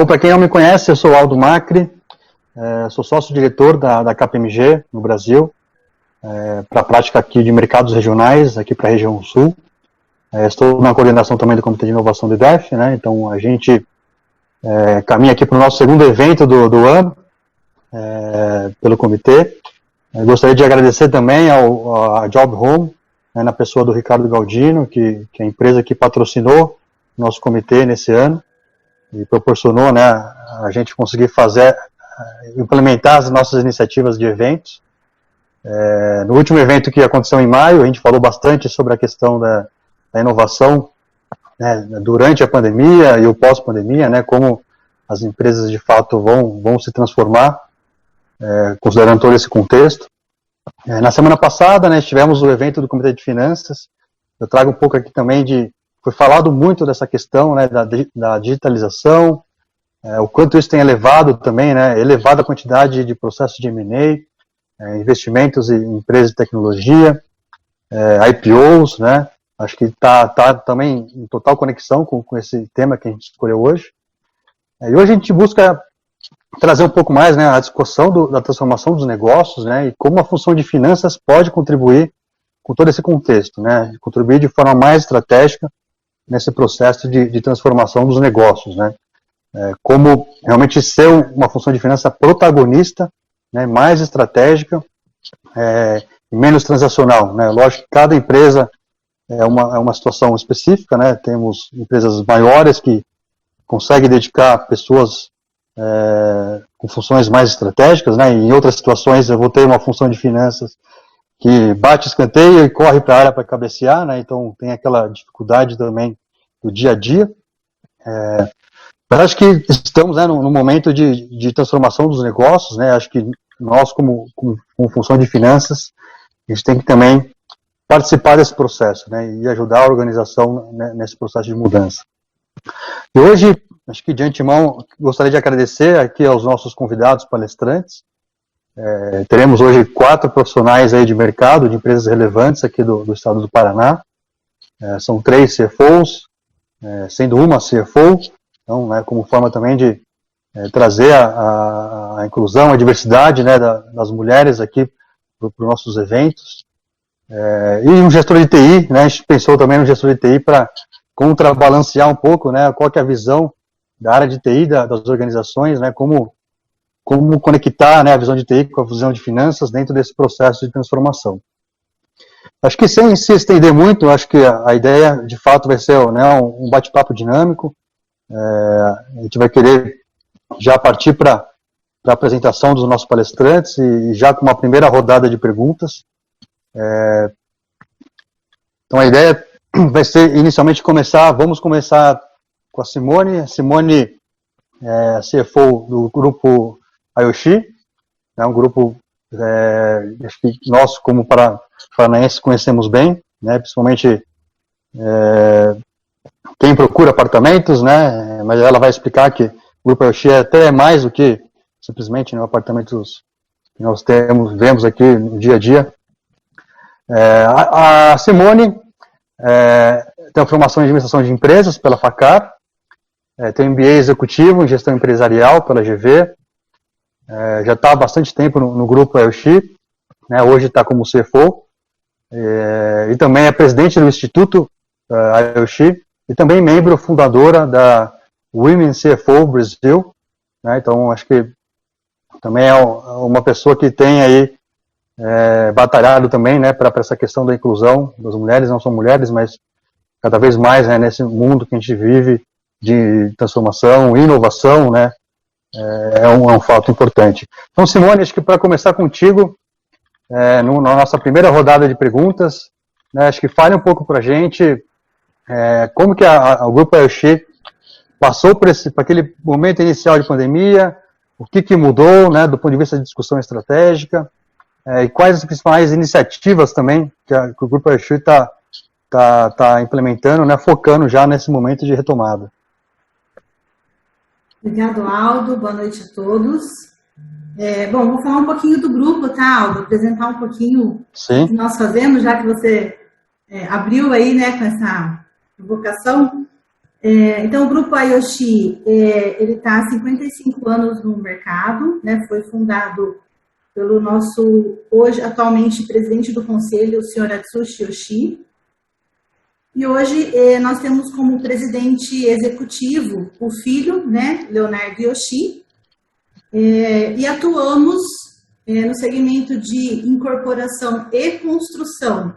Bom, para quem não me conhece, eu sou Aldo Macri, sou sócio-diretor da KPMG no Brasil, para a prática aqui de mercados regionais, aqui para a região sul. Estou na coordenação também do Comitê de Inovação do IDEF, né? Então a gente caminha aqui para o nosso segundo evento do ano, pelo comitê. Gostaria de agradecer também à Job Home, na pessoa do Ricardo Galdino, que é a empresa que patrocinou o nosso comitê nesse ano e proporcionou, né, a gente conseguir implementar as nossas iniciativas de eventos. No último evento que aconteceu em maio, a gente falou bastante sobre a questão da inovação, né, durante a pandemia e o pós-pandemia, né, como as empresas de fato vão se transformar, considerando todo esse contexto. Na semana passada, né, tivemos o evento do Comitê de Finanças. Eu trago um pouco aqui também foi falado muito dessa questão, né, da digitalização, o quanto isso tem elevado também, né, elevado a quantidade de processos de M&A, investimentos em empresas de tecnologia, IPOs, né, acho que está também em total conexão com esse tema que a gente escolheu hoje. E hoje a gente busca trazer um pouco mais, né, a discussão da transformação dos negócios, né, e como a função de finanças pode contribuir com todo esse contexto, né, contribuir de forma mais estratégica nesse processo de transformação dos negócios, né, como realmente ser uma função de finança protagonista, né, mais estratégica e menos transacional, né. Lógico que cada empresa é uma situação específica, né, temos empresas maiores que conseguem dedicar pessoas com funções mais estratégicas, né, e em outras situações eu vou ter uma função de finanças que bate escanteio e corre para a área para cabecear, né, então tem aquela dificuldade também do dia a dia. Mas acho que estamos, né, num momento de transformação dos negócios, né, acho que nós como função de finanças, a gente tem que também participar desse processo, né, e ajudar a organização, né, nesse processo de mudança. E hoje, acho que de antemão, gostaria de agradecer aqui aos nossos convidados palestrantes. Teremos hoje 4 profissionais aí de mercado, de empresas relevantes aqui do estado do Paraná. São 3 CFOs, sendo uma CFO, então, né, como forma também de trazer a inclusão, a diversidade, né, das mulheres aqui para os nossos eventos. E um gestor de TI, né, a gente pensou também no gestor de TI para contrabalancear um pouco, né, qual que é a visão da área de TI das organizações, né, como conectar, né, a visão de TI com a visão de finanças dentro desse processo de transformação. Acho que sem se estender muito, acho que a ideia de fato vai ser, né, um bate-papo dinâmico. A gente vai querer já partir para a apresentação dos nossos palestrantes e já com uma primeira rodada de perguntas. Então a ideia vai ser inicialmente vamos começar com a Simone. A Simone é CFO do grupo IOSHI, é um grupo acho que nós como paranaenses conhecemos bem, né, principalmente quem procura apartamentos, né, mas ela vai explicar que o grupo IOSHI é até mais do que simplesmente, né, apartamentos que nós vemos aqui no dia a dia. A Simone tem a formação em administração de empresas pela FACAR, tem MBA executivo em gestão empresarial pela GV, já está há bastante tempo no grupo IOSHI, né, hoje está como CFO, e também é presidente do Instituto IOSHI, e também membro fundadora da Women CFO Brasil, né, então acho que também é uma pessoa que tem aí batalhado também, né, para essa questão da inclusão das mulheres, não são mulheres, mas cada vez mais, né, nesse mundo que a gente vive de transformação e inovação, né, é um fato importante. Então, Simone, acho que para começar contigo, na nossa primeira rodada de perguntas, né, acho que fale um pouco para a gente como que o Grupo IOSHI passou por aquele momento inicial de pandemia, o que mudou, né, do ponto de vista de discussão estratégica, e quais as principais iniciativas também que o Grupo IOSHI está implementando, né, focando já nesse momento de retomada. Obrigado, Aldo. Boa noite a todos. Bom, vou falar um pouquinho do grupo, tá, Aldo? Apresentar um pouquinho o que nós fazemos, já que você abriu aí, né, com essa provocação. Então, o Grupo Ayoshi, ele está há 55 anos no mercado, né? Foi fundado pelo nosso, hoje, atualmente, presidente do conselho, o senhor Atsushi Yoshi. E hoje nós temos como presidente executivo o filho, né, Leonardo Yoshi, e atuamos no segmento de incorporação e construção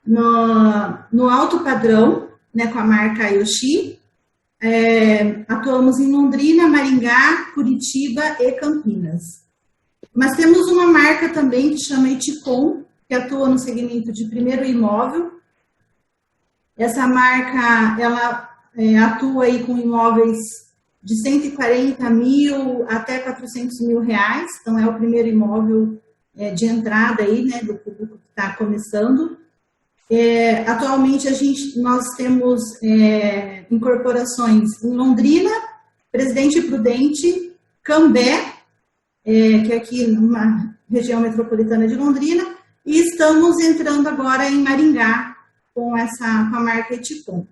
no alto padrão, né, com a marca Yoshi. Atuamos em Londrina, Maringá, Curitiba e Campinas. Mas temos uma marca também que chama Eticom, que atua no segmento de primeiro imóvel. Essa marca, ela atua aí com imóveis de 140 mil até 400 mil reais. Então, é o primeiro imóvel de entrada aí, né, do público que está começando. Atualmente, nós temos incorporações em Londrina, Presidente Prudente, Cambé, que é aqui numa região metropolitana de Londrina, e estamos entrando agora em Maringá, com a marca Eticom.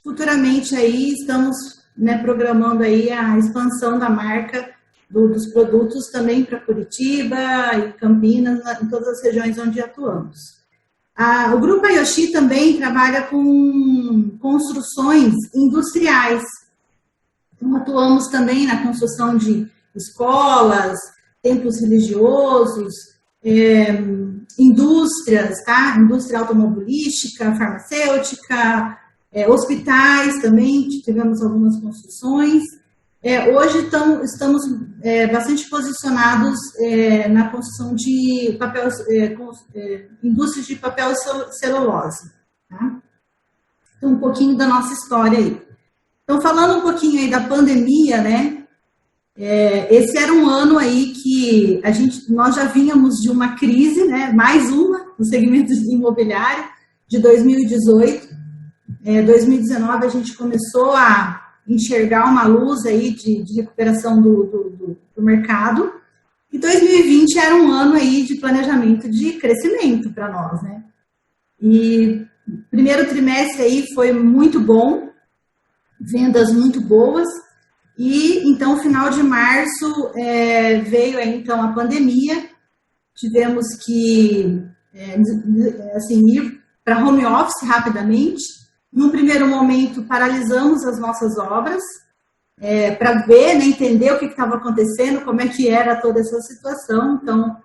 Futuramente aí estamos, né, programando aí a expansão da marca dos produtos também para Curitiba e Campinas, em todas as regiões onde atuamos. O Grupo Ayoshi também trabalha com construções industriais. Então, atuamos também na construção de escolas, templos religiosos, indústrias, tá? Indústria automobilística, farmacêutica, hospitais também, tivemos algumas construções. Hoje estamos bastante posicionados na construção de papel, indústrias de papel e celulose. Tá? Então, um pouquinho da nossa história aí. Então, falando um pouquinho aí da pandemia, né? Esse era um ano aí que nós já vínhamos de uma crise, né? Mais uma no segmento imobiliário de 2018. 2019 a gente começou a enxergar uma luz aí de recuperação do mercado. E 2020 era um ano aí de planejamento de crescimento para nós, né? E o primeiro trimestre aí foi muito bom, vendas muito boas. E, então, final de março, veio aí, então, a pandemia, tivemos que, ir para home office rapidamente. Num primeiro momento, paralisamos as nossas obras, para ver, né, entender o que estava acontecendo, como é que era toda essa situação. Então,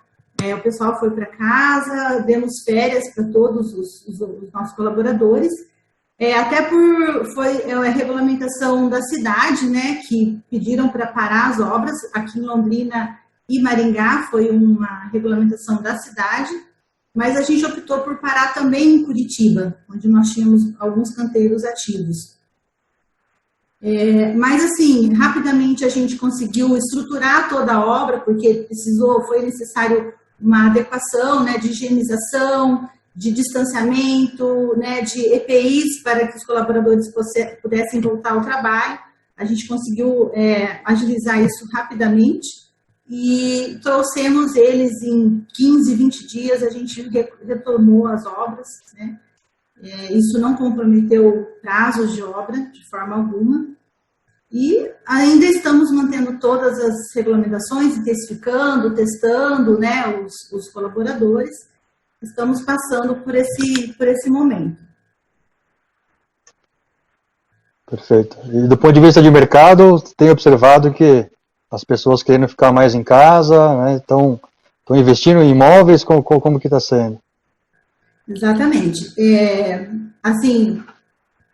o pessoal foi para casa, demos férias para todos os nossos colaboradores. Foi a regulamentação da cidade, né, que pediram para parar as obras. Aqui em Londrina e Maringá foi uma regulamentação da cidade, mas a gente optou por parar também em Curitiba, onde nós tínhamos alguns canteiros ativos. Mas, assim, rapidamente a gente conseguiu estruturar toda a obra, porque foi necessário uma adequação, né, de higienização, de distanciamento, né, de EPIs para que os colaboradores pudessem voltar ao trabalho. A gente conseguiu agilizar isso rapidamente e trouxemos eles em 15, 20 dias, a gente retomou as obras, né? Isso não comprometeu prazos de obra de forma alguma. E ainda estamos mantendo todas as regulamentações, intensificando, testando, né, os colaboradores. Estamos passando por esse momento. Perfeito. E do ponto de vista de mercado, tem observado que as pessoas querendo ficar mais em casa, né, estão investindo em imóveis, como que está sendo? Exatamente. Assim,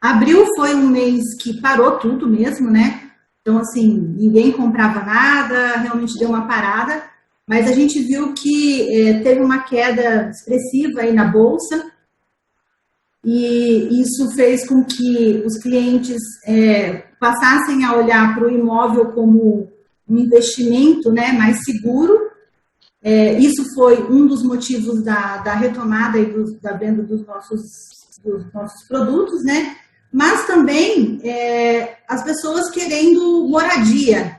abril foi um mês que parou tudo mesmo, né? Então, assim, ninguém comprava nada, realmente deu uma parada. Mas a gente viu que teve uma queda expressiva aí na Bolsa e isso fez com que os clientes passassem a olhar para o imóvel como um investimento, né, mais seguro. Isso foi um dos motivos da retomada e da venda dos nossos produtos, né? Mas também as pessoas querendo moradia.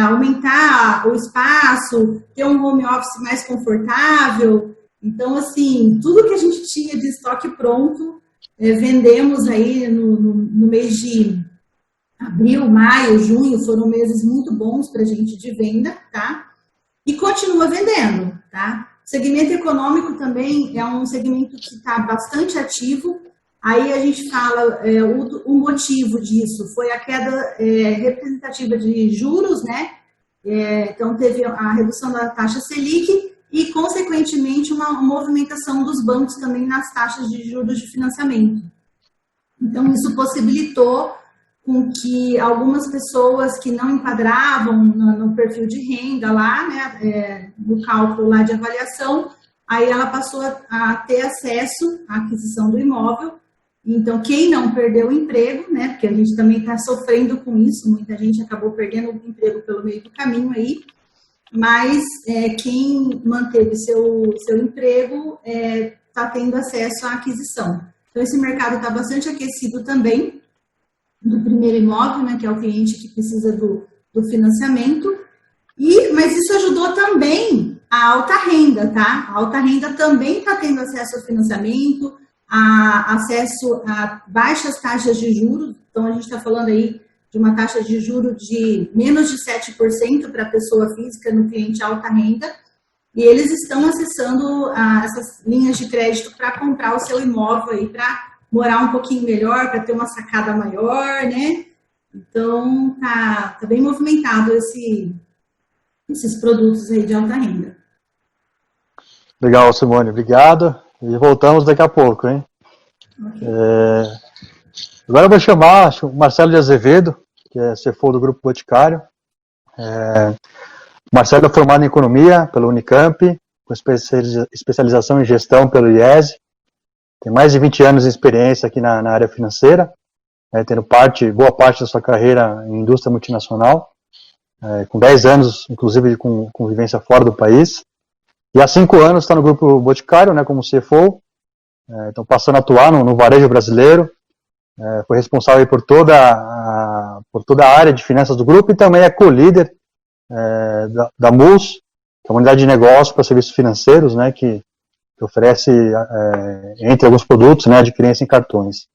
Aumentar o espaço, ter um home office mais confortável. Então, assim, tudo que a gente tinha de estoque pronto, vendemos aí no mês Abril, maio, junho foram meses muito bons para a gente de venda, tá? E continua vendendo, tá? O segmento econômico também é um segmento que está bastante ativo. Aí a gente fala, o motivo disso foi a queda representativa de juros, né? Então teve a redução da taxa Selic e, consequentemente, uma movimentação dos bancos também nas taxas de juros de financiamento. Então isso possibilitou com que algumas pessoas que não enquadravam no perfil de renda lá, né, no cálculo lá de avaliação, aí ela passou a ter acesso à aquisição do imóvel. Então, quem não perdeu o emprego, né, porque a gente também está sofrendo com isso, muita gente acabou perdendo o emprego pelo meio do caminho aí, mas quem manteve seu emprego está tendo acesso à aquisição. Então, esse mercado está bastante aquecido também, do primeiro imóvel, né, que é o cliente que precisa do financiamento, mas isso ajudou também a alta renda, tá? A alta renda também está tendo acesso ao financiamento, acesso a baixas taxas de juros. Então, a gente está falando aí de uma taxa de juros de menos de 7% para a pessoa física no cliente alta renda, e eles estão acessando essas linhas de crédito para comprar o seu imóvel aí, para morar um pouquinho melhor, para ter uma sacada maior, né? Então, tá bem movimentado esses produtos aí de alta renda. Legal, Simone, obrigado. E voltamos daqui a pouco, hein? Okay. Agora eu vou chamar o Marcelo de Azevedo, que é CFO do Grupo Boticário. Marcelo é formado em Economia pela Unicamp, com especialização em Gestão pelo IESE. Tem mais de 20 anos de experiência aqui na área financeira, tendo boa parte da sua carreira em indústria multinacional, com 10 anos, inclusive, com vivência fora do país. E há 5 anos está no Grupo Boticário, né, como CFO, então passando a atuar no varejo brasileiro. Foi responsável por toda a área de finanças do grupo e também é co-líder da MUS, que é uma unidade de negócio para serviços financeiros, né, que oferece, entre alguns produtos, né, adquirência em cartões.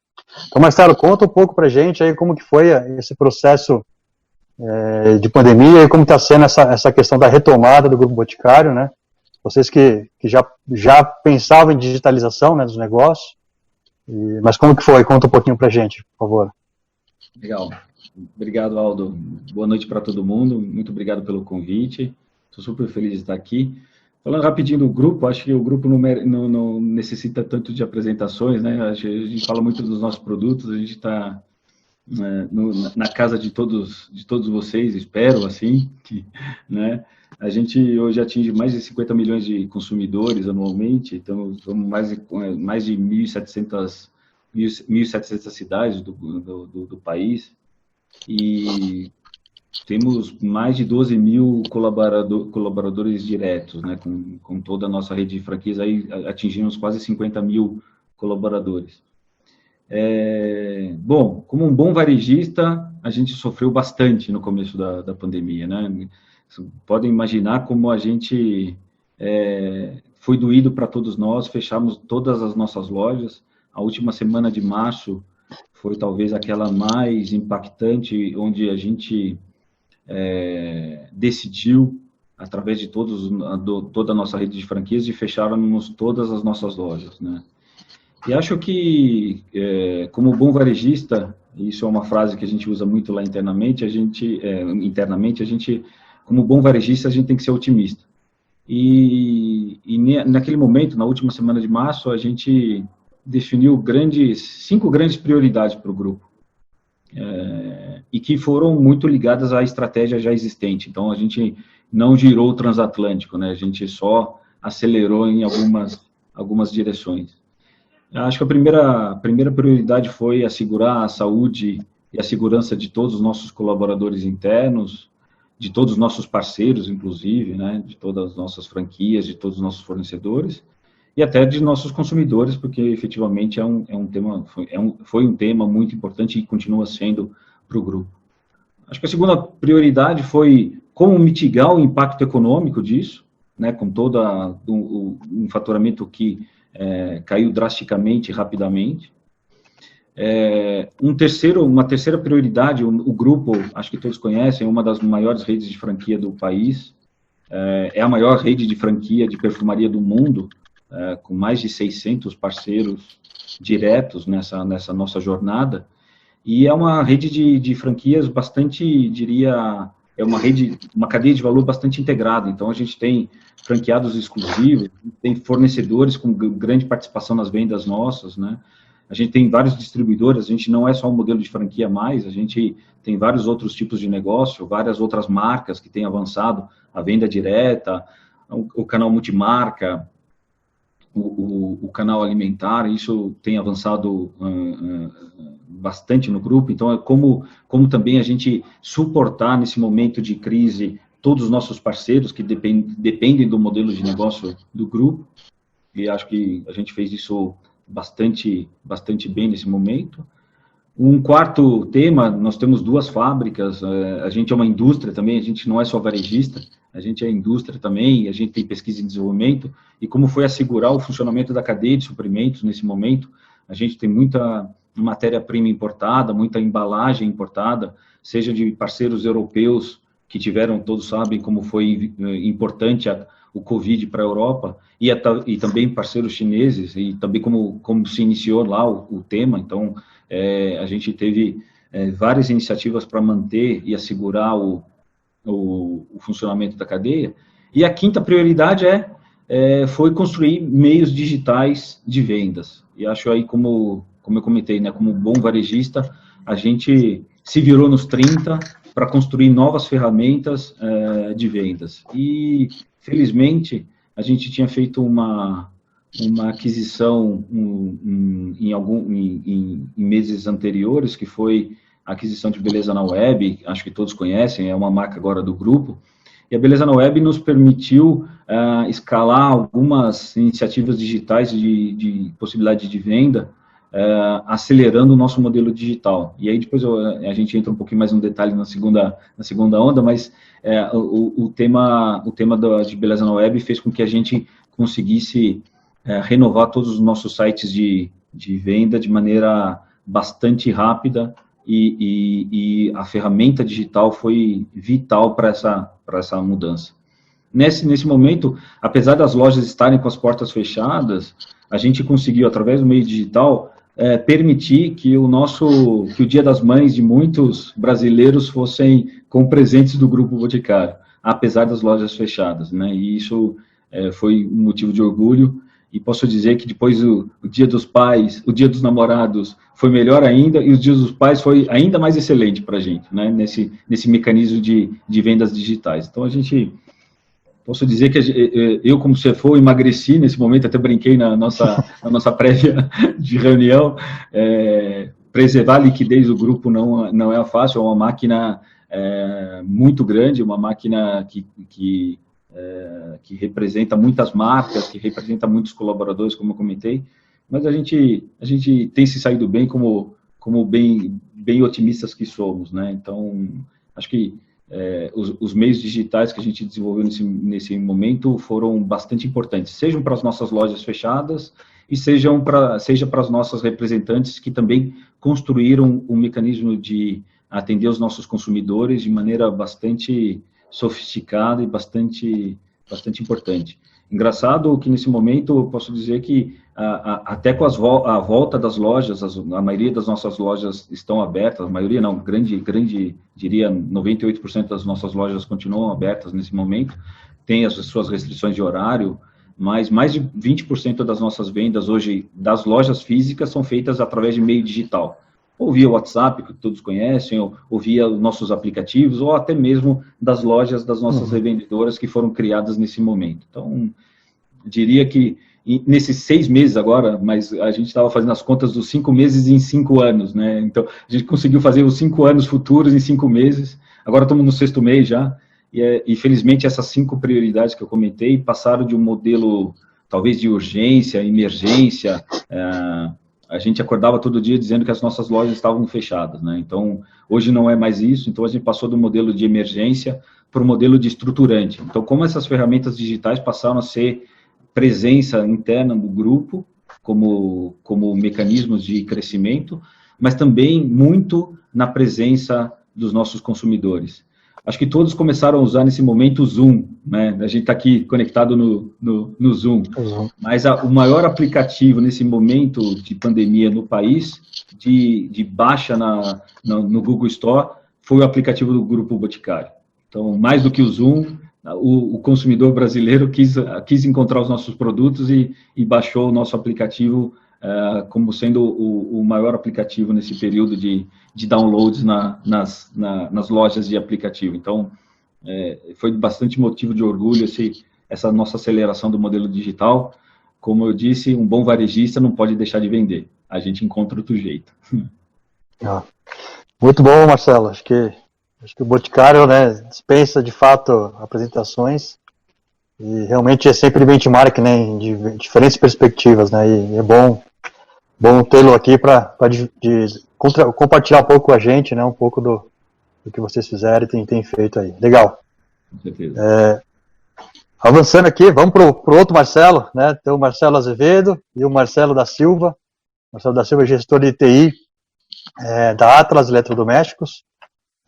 Então, Marcelo, conta um pouco para a gente aí como que foi esse processo de pandemia e como está sendo essa questão da retomada do Grupo Boticário, né? Vocês que já pensavam em digitalização, né, dos negócios, mas como que foi? Conta um pouquinho para a gente, por favor. Legal. Obrigado, Aldo. Boa noite para todo mundo. Muito obrigado pelo convite. Estou super feliz de estar aqui. Falando rapidinho do grupo, acho que o grupo não necessita tanto de apresentações, né? A gente fala muito dos nossos produtos, a gente está na casa de todos vocês, espero, assim, né? A gente hoje atinge mais de 50 milhões de consumidores anualmente, então somos mais de 1.700 cidades do país, e temos mais de 12 mil colaboradores diretos, né, com toda a nossa rede de franquias, aí atingimos quase 50 mil colaboradores. Bom, como um bom varejista, a gente sofreu bastante no começo da pandemia, né? Podem imaginar como a gente foi doído para todos nós, fechamos todas as nossas lojas. A última semana de março foi talvez aquela mais impactante, onde a gente decidiu, através de toda a nossa rede de franquias, de fecharmos todas as nossas lojas, né? E acho que, como bom varejista, isso é uma frase que a gente usa muito lá internamente, como bom varejista, a gente tem que ser otimista. E naquele momento, na última semana de março, a gente definiu 5 grandes prioridades para o grupo, e que foram muito ligadas à estratégia já existente. Então, a gente não girou o transatlântico, né? A gente só acelerou em algumas direções. Acho que a primeira prioridade foi assegurar a saúde e a segurança de todos os nossos colaboradores internos, de todos os nossos parceiros, inclusive, né, de todas as nossas franquias, de todos os nossos fornecedores, e até de nossos consumidores, porque efetivamente foi um tema muito importante e continua sendo para o grupo. Acho que a segunda prioridade foi como mitigar o impacto econômico disso, né, com todo um faturamento que caiu drasticamente, rapidamente. Uma terceira prioridade, o grupo, acho que todos conhecem, é uma das maiores redes de franquia do país, é a maior rede de franquia de perfumaria do mundo, com mais de 600 parceiros diretos nessa nossa jornada, e é uma rede de franquias bastante, diria, é uma cadeia de valor bastante integrada. Então, a gente tem franqueados exclusivos, tem fornecedores com grande participação nas vendas nossas, né? A gente tem vários distribuidores, a gente não é só um modelo de franquia mais, a gente tem vários outros tipos de negócio, várias outras marcas que têm avançado, a venda direta, o canal multimarca, o canal alimentar, isso tem avançado bastante no grupo. Então, é como também a gente suportar nesse momento de crise todos os nossos parceiros que dependem do modelo de negócio do grupo, e acho que a gente fez isso bastante bem nesse momento. Um quarto tema, nós temos 2 fábricas, a gente é uma indústria também, a gente não é só varejista, a gente é indústria também, a gente tem pesquisa e desenvolvimento, e como foi assegurar o funcionamento da cadeia de suprimentos nesse momento, a gente tem muita matéria-prima importada, muita embalagem importada, seja de parceiros europeus, que tiveram, todos sabem como foi importante o Covid para a Europa, e também parceiros chineses, e também como se iniciou lá o tema. Então, a gente teve várias iniciativas para manter e assegurar o funcionamento da cadeia. E a quinta prioridade foi construir meios digitais de vendas. E acho aí, como eu comentei, né, como bom varejista, a gente se virou nos 30 para construir novas ferramentas de vendas. E, felizmente, a gente tinha feito uma aquisição em meses anteriores, que foi a aquisição de Beleza na Web, acho que todos conhecem, é uma marca agora do grupo, e a Beleza na Web nos permitiu escalar algumas iniciativas digitais de possibilidade de venda, acelerando o nosso modelo digital. E aí depois a gente entra um pouquinho mais no detalhe na segunda onda, mas o tema de Beleza na Web fez com que a gente conseguisse renovar todos os nossos sites de venda de maneira bastante rápida, e a ferramenta digital foi vital para essa mudança. Nesse momento, apesar das lojas estarem com as portas fechadas, a gente conseguiu, através do meio digital, permitir que o Dia das Mães de muitos brasileiros fossem com presentes do Grupo Boticário, apesar das lojas fechadas, né? E isso foi um motivo de orgulho, e posso dizer que depois o Dia dos Pais, o Dia dos Namorados foi melhor ainda, e o Dia dos Pais foi ainda mais excelente para a gente, né? Nesse mecanismo de vendas digitais. Então, posso dizer que eu, como CFO, emagreci nesse momento, até brinquei na nossa prévia de reunião. Preservar a liquidez do grupo não é fácil, é uma máquina muito grande, uma máquina que representa muitas marcas, que representa muitos colaboradores, como eu comentei, mas a gente tem se saído bem como bem otimistas que somos, né? Então, acho que os meios digitais que a gente desenvolveu nesse momento foram bastante importantes, sejam para as nossas lojas fechadas e seja para as nossas representantes, que também construíram um mecanismo de atender os nossos consumidores de maneira bastante sofisticada e bastante importante. Engraçado que nesse momento eu posso dizer que até com a volta das lojas, a maioria das nossas lojas estão abertas, a maioria não, grande, diria 98% das nossas lojas continuam abertas nesse momento, tem as suas restrições de horário, mas mais de 20% das nossas vendas hoje das lojas físicas são feitas através de meio digital, ou via WhatsApp, que todos conhecem, ou via nossos aplicativos, ou até mesmo das lojas das nossas revendedoras que foram criadas nesse momento. Então, diria que nesses 6 meses agora, mas a gente estava fazendo as contas dos 5 meses em 5 anos, né? Então, a gente conseguiu fazer os 5 anos futuros em 5 meses, agora estamos no 6º mês já, e felizmente essas 5 prioridades que eu comentei passaram de um modelo, talvez de urgência, emergência, a gente acordava todo dia dizendo que as nossas lojas estavam fechadas, né? Então, hoje não é mais isso, então a gente passou do modelo de emergência para o modelo de estruturante. Então, como essas ferramentas digitais passaram a ser presença interna do grupo, como mecanismos de crescimento, mas também muito na presença dos nossos consumidores. Acho que todos começaram a usar nesse momento o Zoom, né? A gente está aqui conectado no Zoom, mas o maior aplicativo nesse momento de pandemia no país, de baixa no Google Store, foi o aplicativo do Grupo Boticário. Então, mais do que o Zoom, o consumidor brasileiro quis encontrar os nossos produtos e baixou o nosso aplicativo como sendo o maior aplicativo nesse período de downloads nas lojas de aplicativo. Então, foi bastante motivo de orgulho essa nossa aceleração do modelo digital. Como eu disse, um bom varejista não pode deixar de vender. A gente encontra outro jeito. Muito bom, Marcelo. Acho que o Boticário, né, dispensa, de fato, apresentações e realmente é sempre benchmark, né, em diferentes perspectivas, né, e é bom tê-lo aqui para compartilhar um pouco com a gente, né, um pouco do que vocês fizeram e tem feito aí. Legal. Com certeza. Avançando aqui, vamos para o outro Marcelo, né, tem o Marcelo Azevedo e o Marcelo da Silva. Marcelo da Silva é gestor de TI da Atlas Eletrodomésticos.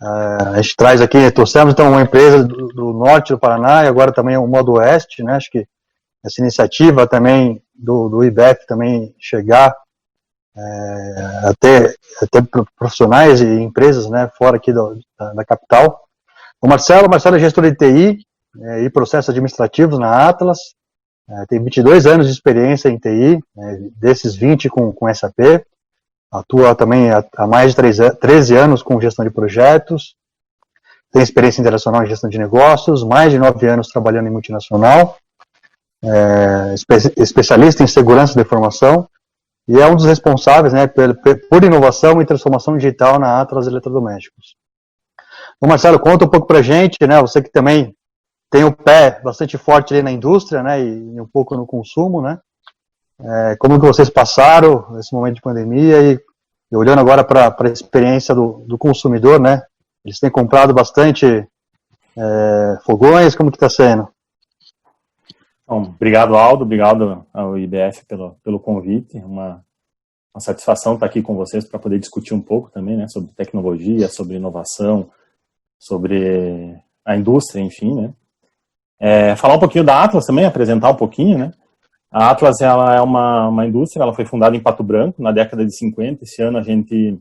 A gente traz aqui, trouxemos então uma empresa do norte do Paraná e agora também o Modo Oeste, né? Acho que essa iniciativa também do IBEF também chegar até profissionais e empresas, né, fora aqui da capital. O Marcelo é gestor de TI e processos administrativos na Atlas, tem 22 anos de experiência em TI, desses 20 com SAP. Atua também há mais de 13 anos com gestão de projetos, tem experiência internacional em gestão de negócios, mais de 9 anos trabalhando em multinacional, especialista em segurança da informação, e é um dos responsáveis, né, por inovação e transformação digital na Atlas Eletrodomésticos. Então, Marcelo, conta um pouco pra gente, né, você que também tem o pé bastante forte ali na indústria, né, e um pouco no consumo, né, como que vocês passaram esse momento de pandemia e olhando agora para a experiência do consumidor, né? Eles têm comprado bastante fogões, como que está sendo? Bom, obrigado, Aldo, obrigado ao IBF pelo convite, uma satisfação estar aqui com vocês para poder discutir um pouco também, né, sobre tecnologia, sobre inovação, sobre a indústria, enfim, né. Falar um pouquinho da Atlas também, apresentar um pouquinho, né. A Atlas, ela é uma indústria, ela foi fundada em Pato Branco, na década de 50, esse ano a gente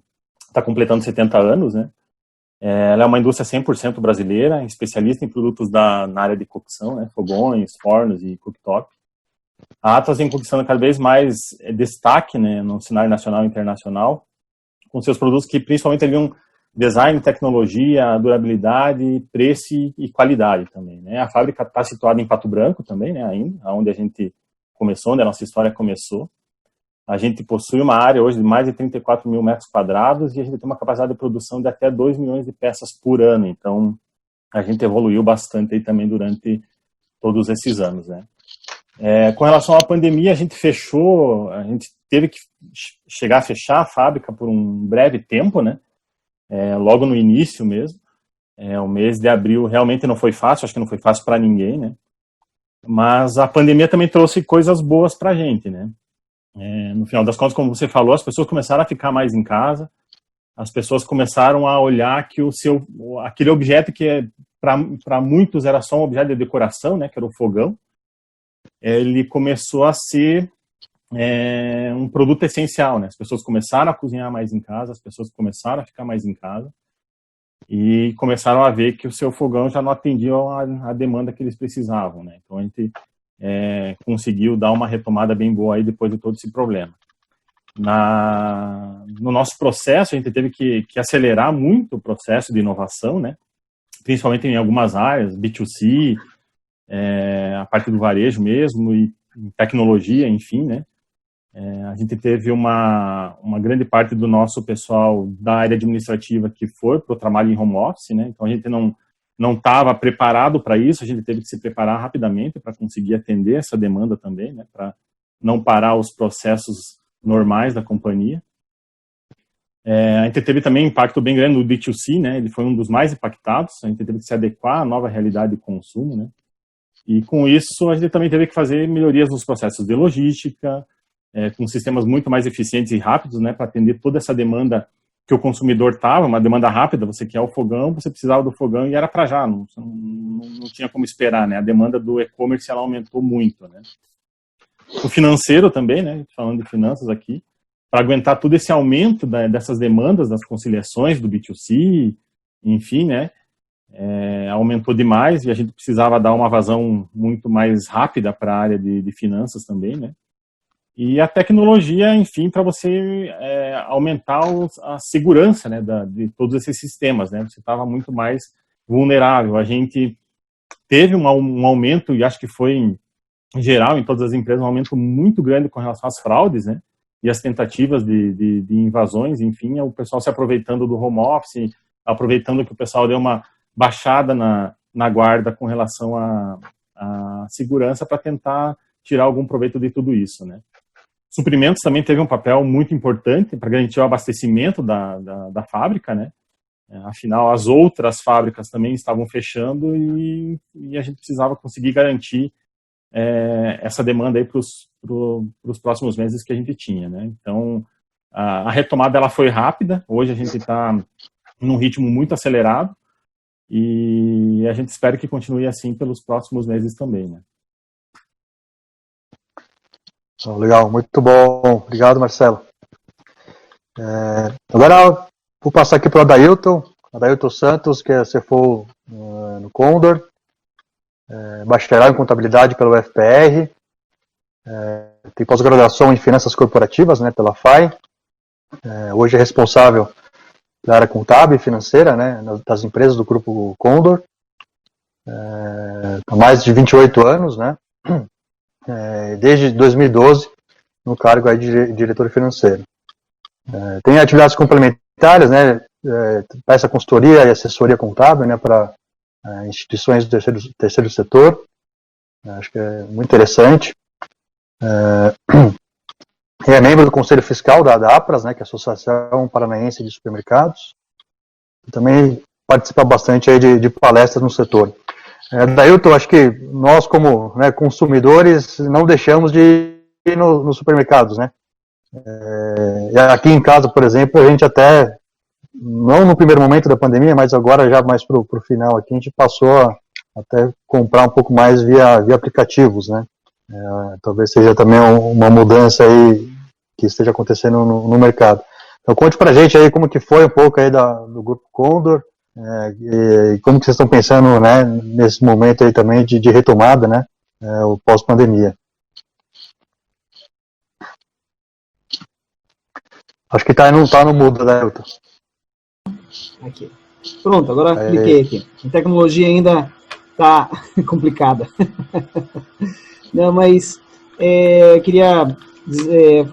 está completando 70 anos, né. Ela é uma indústria 100% brasileira, especialista em produtos na área de cocção, né, fogões, fornos e cooktop. A Atlas vem conquistando cada vez mais destaque, né, no cenário nacional e internacional, com seus produtos que principalmente aliam design, tecnologia, durabilidade, preço e qualidade também, né. A fábrica está situada em Pato Branco também, né, ainda, onde a gente começou, onde a nossa história começou. A gente possui uma área hoje de mais de 34 mil metros quadrados e a gente tem uma capacidade de produção de até 2 milhões de peças por ano. Então, a gente evoluiu bastante aí também durante todos esses anos, né. Com relação à pandemia, a gente teve que chegar a fechar a fábrica por um breve tempo, né, logo no início mesmo. O mês de abril realmente não foi fácil, acho que não foi fácil para ninguém, né. Mas a pandemia também trouxe coisas boas para a gente, né. No final das contas, como você falou, as pessoas começaram a ficar mais em casa, as pessoas começaram a olhar que aquele objeto que para muitos era só um objeto de decoração, né, que era o fogão, ele começou a ser um produto essencial, né. As pessoas começaram a cozinhar mais em casa, as pessoas começaram a ficar mais em casa e começaram a ver que o seu fogão já não atendia a demanda que eles precisavam, né. Então a gente conseguiu dar uma retomada bem boa aí depois de todo esse problema. No nosso processo, a gente teve que acelerar muito o processo de inovação, né? Principalmente em algumas áreas, B2C, a parte do varejo mesmo, e tecnologia, enfim, né? A gente teve uma grande parte do nosso pessoal da área administrativa que foi para o trabalho em home office, né? Então a gente não estava preparado para isso, a gente teve que se preparar rapidamente para conseguir atender essa demanda também, né, para não parar os processos normais da companhia. A gente teve também um impacto bem grande no B2C, né, ele foi um dos mais impactados, a gente teve que se adequar à nova realidade de consumo, né, e com isso a gente também teve que fazer melhorias nos processos de logística, com sistemas muito mais eficientes e rápidos, né, para atender toda essa demanda que o consumidor estava, uma demanda rápida, você quer o fogão, você precisava do fogão e era para já, não tinha como esperar, né, a demanda do e-commerce ela aumentou muito, né. O financeiro também, né, falando de finanças aqui, para aguentar todo esse aumento dessas demandas, das conciliações do B2C, enfim, né, aumentou demais e a gente precisava dar uma vazão muito mais rápida para a área de finanças também, né. E a tecnologia, enfim, para você aumentar a segurança, né, de todos esses sistemas, né, você estava muito mais vulnerável. A gente teve um aumento, e acho que foi em geral, em todas as empresas, um aumento muito grande com relação às fraudes, né, e as tentativas de invasões, enfim, o pessoal se aproveitando do home office, aproveitando que o pessoal deu uma baixada na guarda com relação à segurança para tentar tirar algum proveito de tudo isso, né. Suprimentos também teve um papel muito importante para garantir o abastecimento da fábrica, né? Afinal, as outras fábricas também estavam fechando e a gente precisava conseguir garantir essa demanda aí para os próximos meses que a gente tinha, né? Então, a retomada ela foi rápida. Hoje a gente está num ritmo muito acelerado e a gente espera que continue assim pelos próximos meses também, né? Legal, muito bom. Obrigado, Marcelo. Agora vou passar aqui para o Adailton Santos, que é CFO no Condor, bacharel em contabilidade pelo UFPR, tem pós-graduação em finanças corporativas, né, pela FAI, hoje é responsável pela área contábil e financeira, né, das empresas do grupo Condor, há mais de 28 anos, né, desde 2012, no cargo aí de diretor financeiro. Tem atividades complementares, né, essa consultoria e assessoria contábil, né, para instituições do terceiro setor, acho que é muito interessante. É membro do Conselho Fiscal da APRAS, né, que é a Associação Paranaense de Supermercados, e também participa bastante aí de palestras no setor. Dailton, acho que nós, como, né, consumidores, não deixamos de ir nos supermercados, né? Aqui em casa, por exemplo, a gente até, não no primeiro momento da pandemia, mas agora já mais pro final aqui, a gente passou a até comprar um pouco mais via aplicativos, né? Talvez seja também uma mudança aí que esteja acontecendo no mercado. Então conte pra gente aí como que foi um pouco aí do Grupo Condor, e como que vocês estão pensando, né, nesse momento aí também de retomada, né, o pós-pandemia. Acho que não tá no mudo, né, Hilton? Aqui. Pronto, agora cliquei aqui. A tecnologia ainda tá complicada. Não, mas queria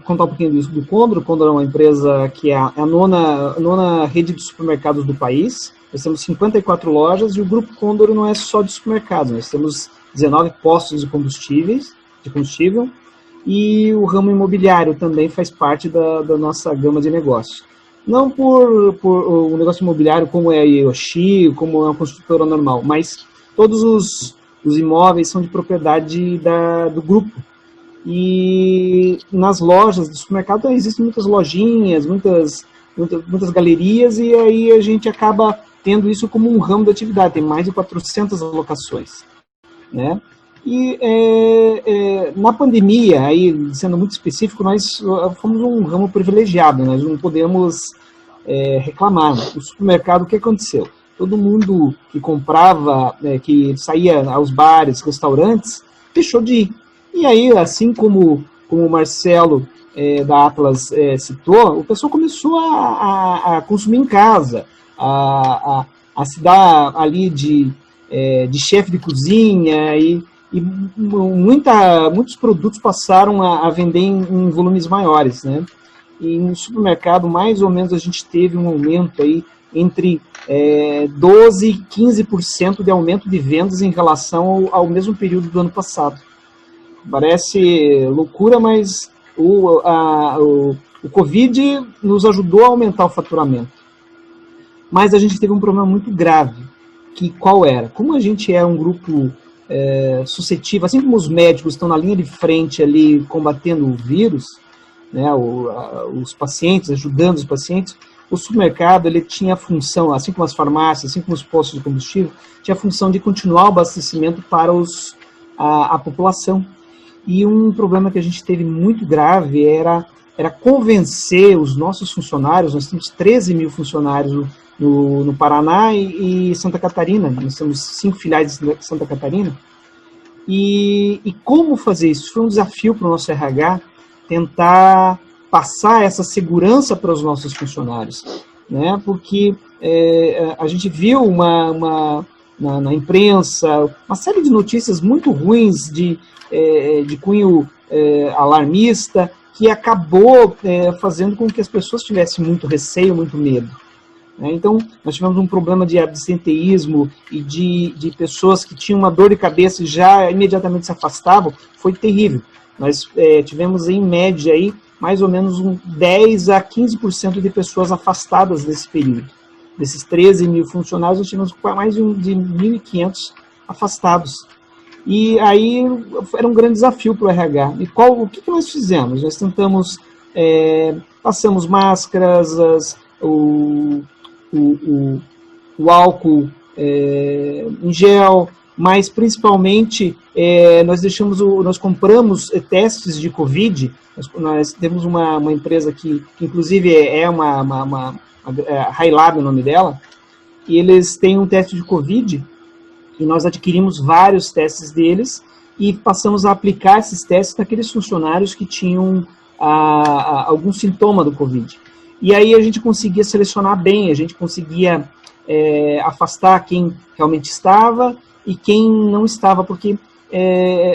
contar um pouquinho do Condor. O Condor é uma empresa que é a nona rede de supermercados do país. Nós temos 54 lojas e o Grupo Condor não é só de supermercados. Nós temos 19 postos de combustível e o ramo imobiliário também faz parte da nossa gama de negócios. Não por o negócio imobiliário como é a Yoshi, como é uma construtora normal, mas todos os imóveis são de propriedade do grupo. E nas lojas do supermercado existem muitas lojinhas, muitas galerias, e aí a gente acaba tendo isso como um ramo de atividade. Tem mais de 400 locações, né? E na pandemia, aí, sendo muito específico, nós fomos um ramo privilegiado, nós não podemos reclamar. O supermercado, o que aconteceu? Todo mundo que comprava, que saía aos bares, restaurantes, deixou de ir. E aí, assim como o Marcelo da Atlas citou, o pessoal começou a consumir em casa, a se dar ali de chefe de cozinha e muitos produtos passaram a vender em volumes maiores, né? E no supermercado, mais ou menos, a gente teve um aumento aí entre 12% e 15% de aumento de vendas em relação ao mesmo período do ano passado. Parece loucura, mas o Covid nos ajudou a aumentar o faturamento. Mas a gente teve um problema muito grave, que qual era? Como a gente é um grupo suscetível, assim como os médicos estão na linha de frente ali combatendo o vírus, né, os pacientes, ajudando os pacientes. O supermercado, ele tinha a função, assim como as farmácias, assim como os postos de combustível, tinha a função de continuar o abastecimento para a população. E um problema que a gente teve muito grave era convencer os nossos funcionários. Nós temos 13 mil funcionários no Paraná e Santa Catarina. Nós temos 5 filiais de Santa Catarina. E como fazer isso? Foi um desafio para o nosso RH tentar passar essa segurança para os nossos funcionários, né? Porque a gente viu na imprensa uma série de notícias muito ruins de cunho alarmista, que acabou fazendo com que as pessoas tivessem muito receio, muito medo. Então, nós tivemos um problema de absenteísmo e de pessoas que tinham uma dor de cabeça e já imediatamente se afastavam. Foi terrível. Nós tivemos, em média, aí, mais ou menos 10 a 15% de pessoas afastadas nesse período. Desses 13 mil funcionários, nós tivemos mais de 1.500 afastados. E aí era um grande desafio para o RH. E o que nós fizemos? Nós tentamos, passamos máscaras, o álcool em gel, mas principalmente nós compramos testes de Covid. Nós temos uma empresa que inclusive é uma HiLab, o nome dela, e eles têm um teste de Covid, e nós adquirimos vários testes deles e passamos a aplicar esses testes naqueles funcionários que tinham algum sintoma do Covid. E aí a gente conseguia selecionar bem, a gente conseguia afastar quem realmente estava e quem não estava, porque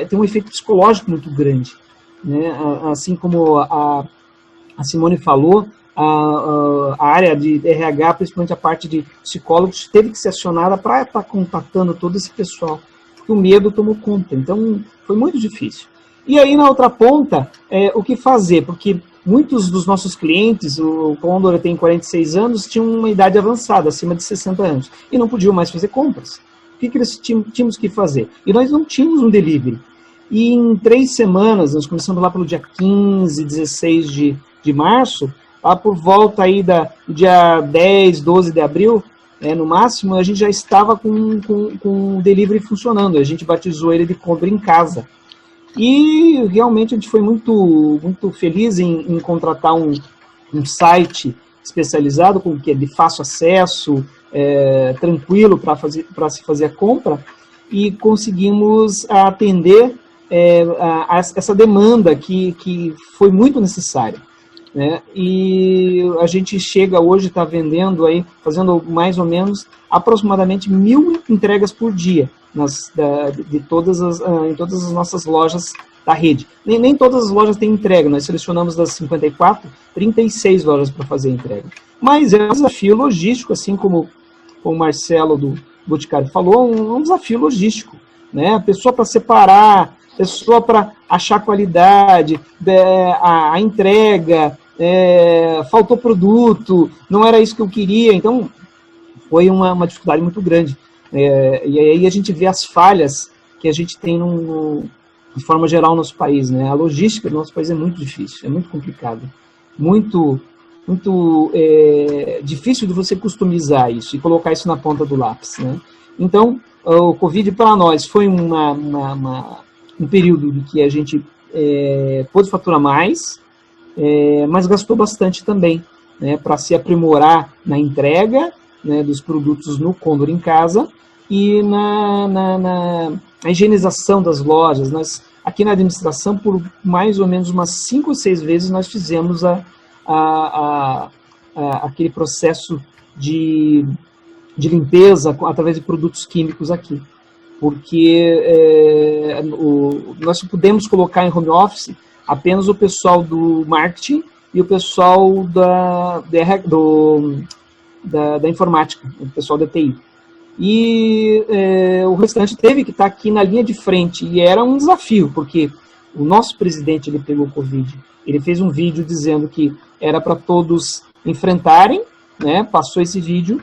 tem um efeito psicológico muito grande, né? Assim como a Simone falou, a área de RH, principalmente a parte de psicólogos, teve que ser acionada para estar contatando todo esse pessoal, porque o medo tomou conta. Então, foi muito difícil. E aí, na outra ponta, o que fazer? Porque muitos dos nossos clientes, o Condor tem 46 anos, tinham uma idade avançada, acima de 60 anos, e não podiam mais fazer compras. O que eles tínhamos que fazer? E nós não tínhamos um delivery. E em 3 semanas, nós começamos lá pelo dia 15, 16 de março, lá por volta aí do dia 10, 12 de abril, no máximo, a gente já estava com o delivery funcionando. A gente batizou ele de Compra em Casa. E realmente a gente foi muito, muito feliz em contratar um site especializado, que é de fácil acesso, tranquilo para se fazer a compra, e conseguimos atender essa demanda que foi muito necessária, né? E a gente chega hoje, está vendendo aí, fazendo mais ou menos aproximadamente 1.000 entregas por dia em todas as nossas lojas da rede. Nem todas as lojas têm entrega, nós selecionamos das 54, 36 lojas para fazer a entrega. Mas é um desafio logístico, assim como o Marcelo do Boticário falou, um desafio logístico, né? A pessoa para separar, pessoa para achar qualidade, a entrega, faltou produto, não era isso que eu queria, então foi uma dificuldade muito grande. E aí a gente vê as falhas que a gente tem de forma geral no nosso país, né? A logística do nosso país é muito difícil, é muito complicado, muito difícil de você customizar isso e colocar isso na ponta do lápis, né? Então, o Covid para nós foi um período em que a gente pôde faturar mais, mas gastou bastante também, né, para se aprimorar na entrega, né, dos produtos no Condor em Casa e na higienização das lojas. Nós, aqui na administração, por mais ou menos umas 5 ou 6 vezes, nós fizemos aquele processo de limpeza através de produtos químicos aqui. Porque nós pudemos colocar em home office apenas o pessoal do marketing e o pessoal da informática, o pessoal da TI. E o restante teve que estar aqui na linha de frente, e era um desafio, porque o nosso presidente, ele pegou Covid, ele fez um vídeo dizendo que era para todos enfrentarem, né, passou esse vídeo,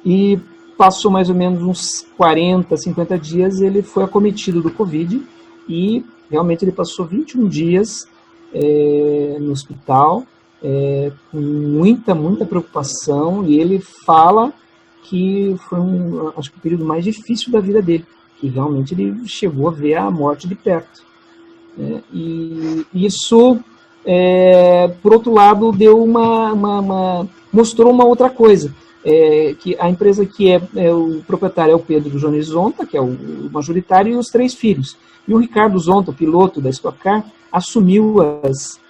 e passou mais ou menos uns 40, 50 dias, ele foi acometido do Covid, e realmente ele passou 21 dias no hospital, com muita preocupação, e ele fala que foi acho que o período mais difícil da vida dele, que realmente ele chegou a ver a morte de perto. E isso, por outro lado, deu mostrou uma outra coisa, que a empresa que o proprietário é o Pedro Jones Zonta, que é o majoritário, e os 3 filhos. E o Ricardo Zonta, o piloto da Stock Car, assumiu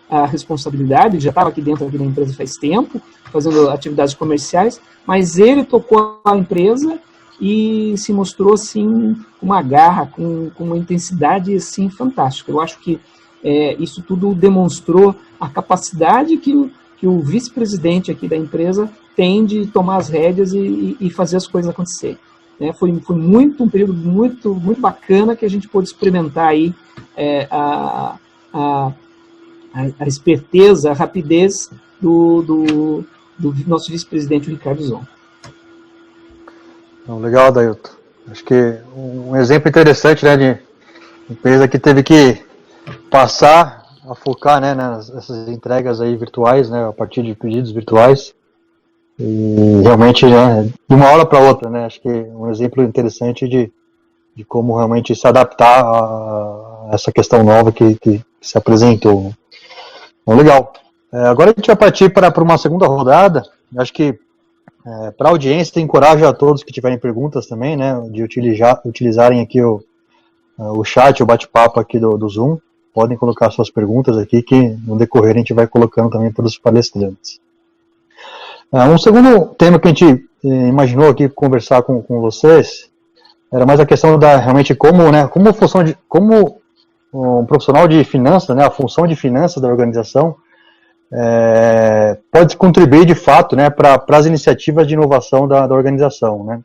a responsabilidade, já estava aqui dentro da empresa faz tempo, fazendo atividades comerciais, mas ele tocou a empresa e se mostrou assim com uma garra, com uma intensidade assim fantástica. Eu acho que isso tudo demonstrou a capacidade que o vice-presidente aqui da empresa tem de tomar as rédeas e fazer as coisas acontecerem. Foi um período muito bacana que a gente pôde experimentar aí a esperteza, a rapidez do nosso vice-presidente Ricardo Zonta. Legal, Dailton. Acho que um exemplo interessante, né, de empresa que teve que passar a focar, né, nessas entregas aí virtuais, né, a partir de pedidos virtuais, e realmente, né, de uma hora para outra, né, acho que um exemplo interessante de como realmente se adaptar a essa questão nova que se apresentou. Bom, legal. Agora a gente vai partir para uma segunda rodada. Acho que para a audiência, encorajo a todos que tiverem perguntas também, né, de utilizarem aqui o chat, o bate-papo aqui do Zoom. Podem colocar suas perguntas aqui, que no decorrer a gente vai colocando também para os palestrantes. Um segundo tema que a gente imaginou aqui conversar com vocês era mais a questão da realmente como um profissional de finanças, né, a função de finanças da organização pode contribuir de fato, né, para as iniciativas de inovação da organização, né,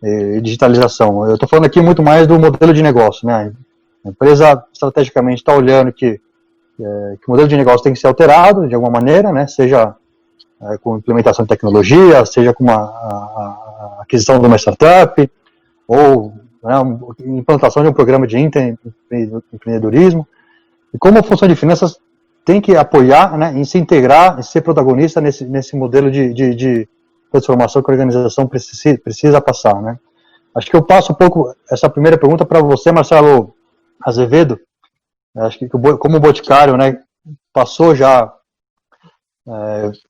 e digitalização. Eu estou falando aqui muito mais do modelo de negócio, né. A empresa estrategicamente está olhando que o modelo de negócio tem que ser alterado de alguma maneira, né, seja com implementação de tecnologia, seja com a aquisição de uma startup, ou implantação de um programa de empreendedorismo. E como a função de finanças tem que apoiar, né, e se integrar, e ser protagonista nesse modelo de transformação que a organização precisa passar, né. Acho que eu passo um pouco essa primeira pergunta para você, Marcelo Azevedo. Acho que como o Boticário, né, passou já,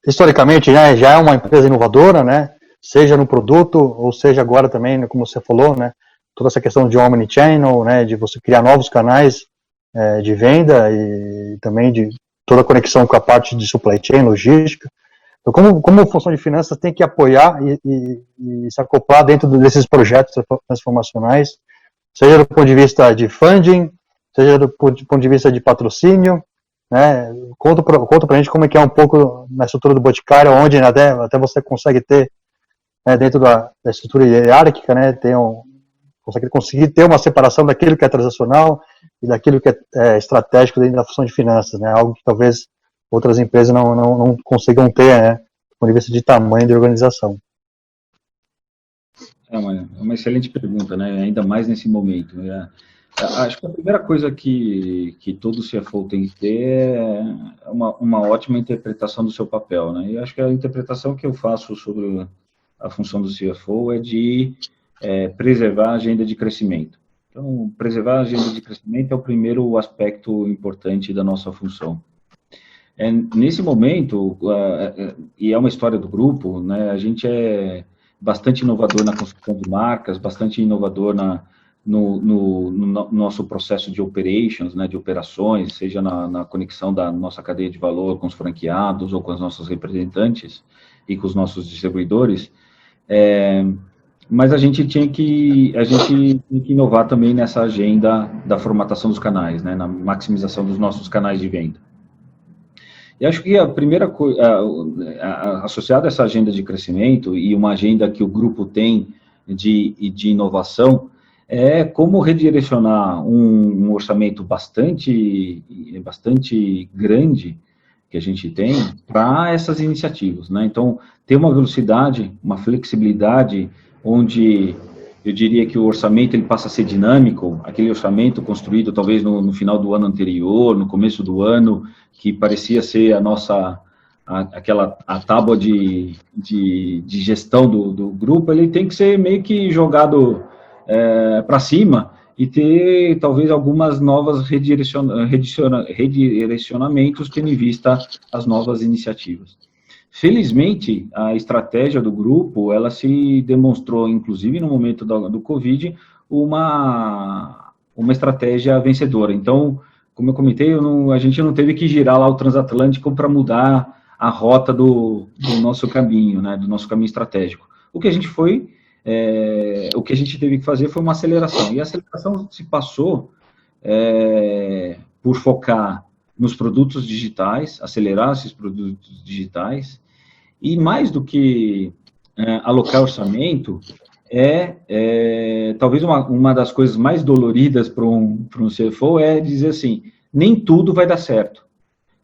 historicamente, né, já é uma empresa inovadora, né, seja no produto, ou seja agora também, né, como você falou, né, toda essa questão de omnichannel, né, de você criar novos canais de venda e também de toda a conexão com a parte de supply chain, logística. Então, como a função de finanças tem que apoiar e se acoplar dentro desses projetos transformacionais, seja do ponto de vista de funding, seja do ponto de vista de patrocínio, né? Conta pra gente como é que é um pouco na estrutura do Boticário, onde até você consegue ter, né, dentro da estrutura hierárquica, né, conseguir ter uma separação daquilo que é transacional e daquilo que é estratégico dentro da função de finanças, né, algo que talvez outras empresas não consigam ter, né, do ponto de vista de tamanho de organização. É uma excelente pergunta, né, ainda mais nesse momento. Acho que a primeira coisa que todo CFO tem que ter é uma ótima interpretação do seu papel, né? E acho que a interpretação que eu faço sobre a função do CFO é de preservar a agenda de crescimento. Então, preservar a agenda de crescimento é o primeiro aspecto importante da nossa função. Nesse momento, e é uma história do grupo, né, a gente é bastante inovador na construção de marcas, bastante inovador no nosso processo de operations, né, de operações, seja na conexão da nossa cadeia de valor com os franqueados ou com os nossos representantes e com os nossos distribuidores, mas a gente tem que inovar também nessa agenda da formatação dos canais, né, na maximização dos nossos canais de venda. E acho que a primeira coisa, associada a essa agenda de crescimento e uma agenda que o grupo tem de inovação, é como redirecionar um orçamento bastante grande que a gente tem para essas iniciativas, né? Então, ter uma velocidade, uma flexibilidade, onde eu diria que o orçamento ele passa a ser dinâmico, aquele orçamento construído talvez no final do ano anterior, no começo do ano, que parecia ser a tábua de gestão do grupo, ele tem que ser meio que jogado para cima e ter talvez algumas novas redirecionamentos tendo em vista as novas iniciativas. Felizmente, a estratégia do grupo, ela se demonstrou, inclusive no momento do Covid, uma estratégia vencedora. Então, como eu comentei, a gente não teve que girar lá o transatlântico para mudar a rota do nosso caminho, né, do nosso caminho estratégico. O que a gente teve que fazer foi uma aceleração. E a aceleração se passou por focar nos produtos digitais, acelerar esses produtos digitais, e mais do que alocar orçamento, talvez uma das coisas mais doloridas para um CFO é dizer assim, nem tudo vai dar certo.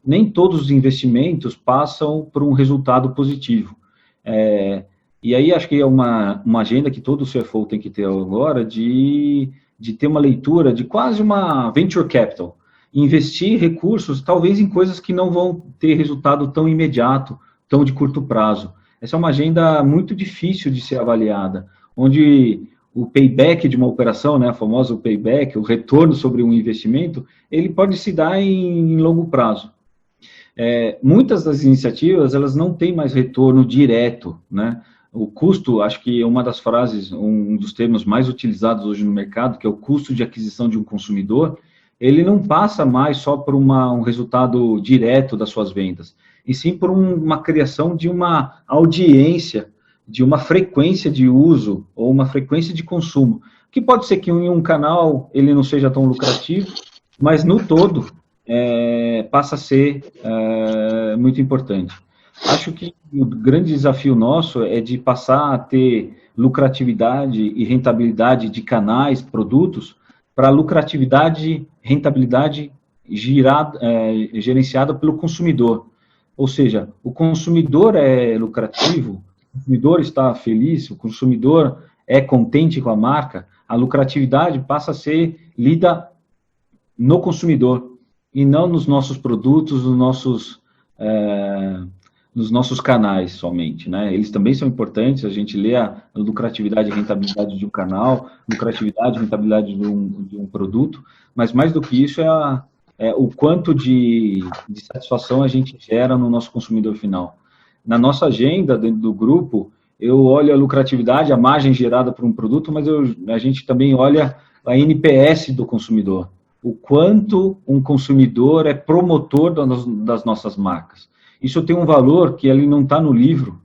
Nem todos os investimentos passam por um resultado positivo. E aí acho que é uma agenda que todo CFO tem que ter agora de ter uma leitura de quase uma venture capital, investir recursos talvez em coisas que não vão ter resultado tão imediato, tão de curto prazo. Essa é uma agenda muito difícil de ser avaliada, onde o payback de uma operação, né, a famosa payback, o retorno sobre um investimento, ele pode se dar em longo prazo. Muitas das iniciativas, elas não têm mais retorno direto, né? O custo, acho que é uma das frases, um dos termos mais utilizados hoje no mercado, que é o custo de aquisição de um consumidor, ele não passa mais só por um resultado direto das suas vendas, e sim por uma criação de uma audiência, de uma frequência de uso, ou uma frequência de consumo, que pode ser que em um canal ele não seja tão lucrativo, mas no todo passa a ser muito importante. Acho que o grande desafio nosso é de passar a ter lucratividade e rentabilidade de canais, produtos, para lucratividade, rentabilidade gerenciada pelo consumidor. Ou seja, o consumidor é lucrativo, o consumidor está feliz, o consumidor é contente com a marca, a lucratividade passa a ser lida no consumidor e não nos nossos produtos, nos nossos canais somente, né? Eles também são importantes, a gente lê a lucratividade e rentabilidade de um canal, lucratividade e rentabilidade de um produto, mas mais do que isso o quanto de satisfação a gente gera no nosso consumidor final. Na nossa agenda, dentro do grupo, eu olho a lucratividade, a margem gerada por um produto, mas a gente também olha a NPS do consumidor, o quanto um consumidor é promotor das nossas marcas. Isso tem um valor que ele não está no livro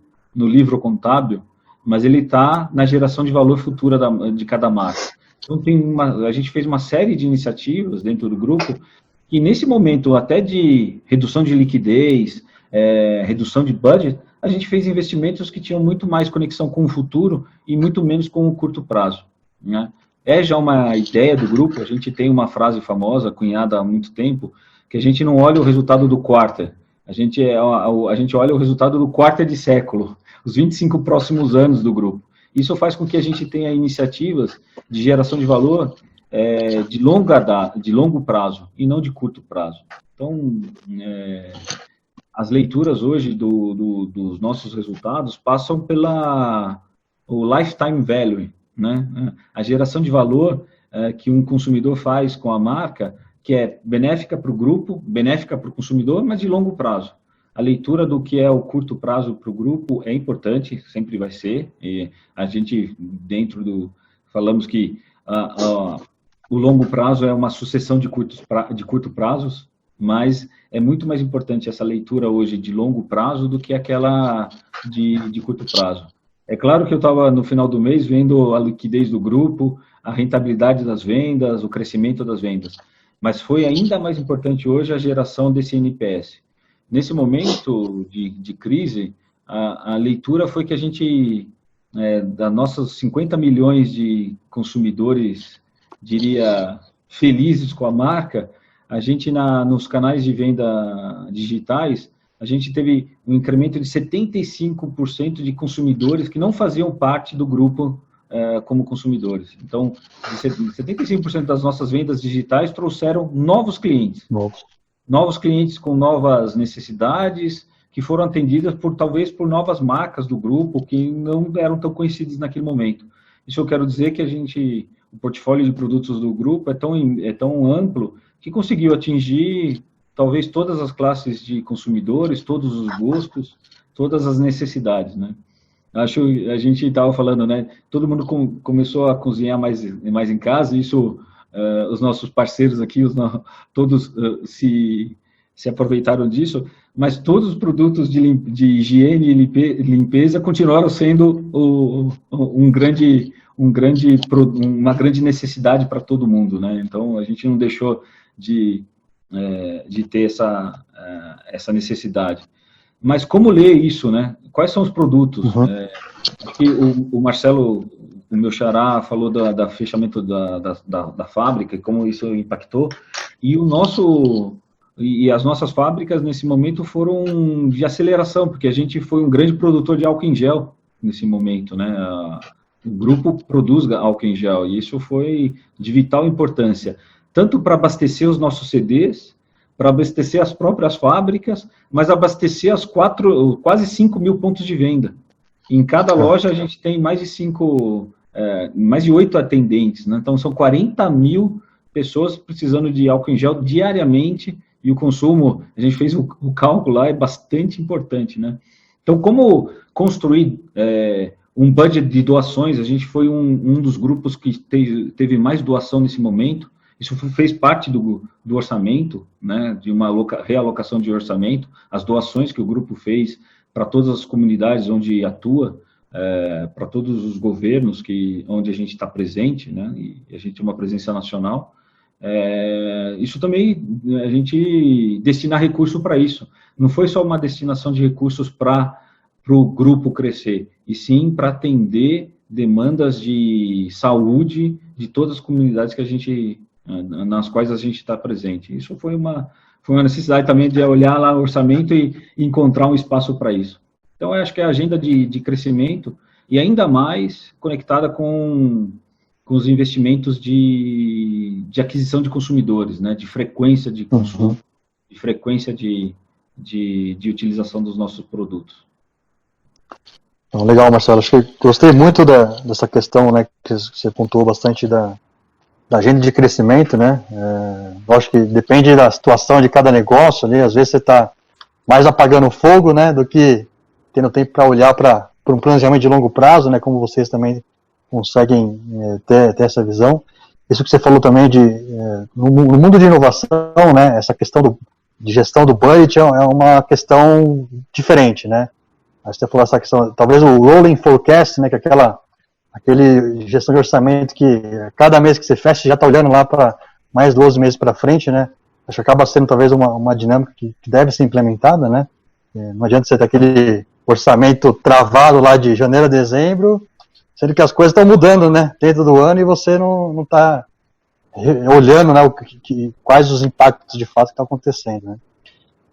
contábil, mas ele está na geração de valor futura de cada marca. Então, a gente fez uma série de iniciativas dentro do grupo, e nesse momento até de redução de liquidez, redução de budget, a gente fez investimentos que tinham muito mais conexão com o futuro e muito menos com o curto prazo, né? É já uma ideia do grupo, a gente tem uma frase famosa, cunhada há muito tempo, que a gente não olha o resultado do quarter, a gente olha o resultado do quarter de século, os 25 próximos anos do grupo. Isso faz com que a gente tenha iniciativas de geração de valor de longo prazo e não de curto prazo. Então, as leituras hoje dos nossos resultados passam o lifetime value, né? A geração de valor que um consumidor faz com a marca, que é benéfica para o grupo, benéfica para o consumidor, mas de longo prazo. A leitura do que é o curto prazo para o grupo é importante, sempre vai ser, e a gente, falamos que o longo prazo é uma sucessão de curto prazos, mas é muito mais importante essa leitura hoje de longo prazo do que aquela de curto prazo. É claro que eu estava no final do mês vendo a liquidez do grupo, a rentabilidade das vendas, o crescimento das vendas, mas foi ainda mais importante hoje a geração desse NPS. Nesse momento de crise, a leitura foi que a gente, das nossas 50 milhões de consumidores, diria, felizes com a marca, a gente, nos canais de venda digitais, a gente teve um incremento de 75% de consumidores que não faziam parte do grupo como consumidores. Então, 75% das nossas vendas digitais trouxeram novos clientes. Novos clientes com novas necessidades, que foram atendidas talvez por novas marcas do grupo, que não eram tão conhecidas naquele momento. Isso eu quero dizer que o portfólio de produtos do grupo é tão amplo que conseguiu atingir talvez todas as classes de consumidores, todos os gostos, todas as necessidades, né? Acho, a gente estava falando, né? Todo mundo começou a cozinhar mais em casa, isso, os nossos parceiros aqui, todos se aproveitaram disso, mas todos os produtos de higiene e limpeza continuaram sendo uma grande necessidade para todo mundo, né? Então, a gente não deixou de ter essa necessidade. Mas como ler isso, né? Quais são os produtos? Aqui o Marcelo, o meu xará, falou do fechamento da fábrica e como isso impactou. E as nossas fábricas, nesse momento, foram de aceleração, porque a gente foi um grande produtor de álcool em gel nesse momento, né? O grupo produz álcool em gel, e isso foi de vital importância, tanto para abastecer os nossos CDs, para abastecer as próprias fábricas, mas abastecer quase 5 mil pontos de venda. Em cada loja a gente tem mais de 8 atendentes, né? Então são 40 mil pessoas precisando de álcool em gel diariamente, e o consumo, a gente fez o cálculo lá, é bastante importante, né? Então, como construir um budget de doações? A gente foi um dos grupos que teve mais doação nesse momento. Isso fez parte do orçamento, né, de uma realocação de orçamento, as doações que o grupo fez para todas as comunidades onde atua, para todos os governos onde a gente está presente, né, e a gente tem uma presença nacional. Isso também, a gente destinar recurso para isso. Não foi só uma destinação de recursos para o grupo crescer, e sim para atender demandas de saúde de todas as comunidades nas quais a gente está presente. Isso foi uma necessidade também de olhar lá o orçamento e encontrar um espaço para isso. Então, eu acho que é a agenda de crescimento, e ainda mais conectada com os investimentos de aquisição de consumidores, né, de frequência de consumo, de frequência de utilização dos nossos produtos. Então, legal, Marcelo. Acho que gostei muito dessa questão, né, que você pontuou bastante da agenda de crescimento, né? Acho que depende da situação de cada negócio ali. Às vezes você está mais apagando fogo, né, do que tendo tempo para olhar para um planejamento de longo prazo, né, como vocês também conseguem ter essa visão. Isso que você falou também no mundo de inovação, né, essa questão de gestão do budget é uma questão diferente, né? Aí você falou essa questão, talvez o rolling forecast, né, que é aquele gestão de orçamento que cada mês que você fecha já está olhando lá para mais 12 meses para frente, né? Acho que acaba sendo talvez uma dinâmica que deve ser implementada, né? Não adianta você ter aquele orçamento travado lá de janeiro a dezembro, sendo que as coisas estão mudando, né, dentro do ano, e você não está olhando, né, quais os impactos de fato que estão acontecendo, né.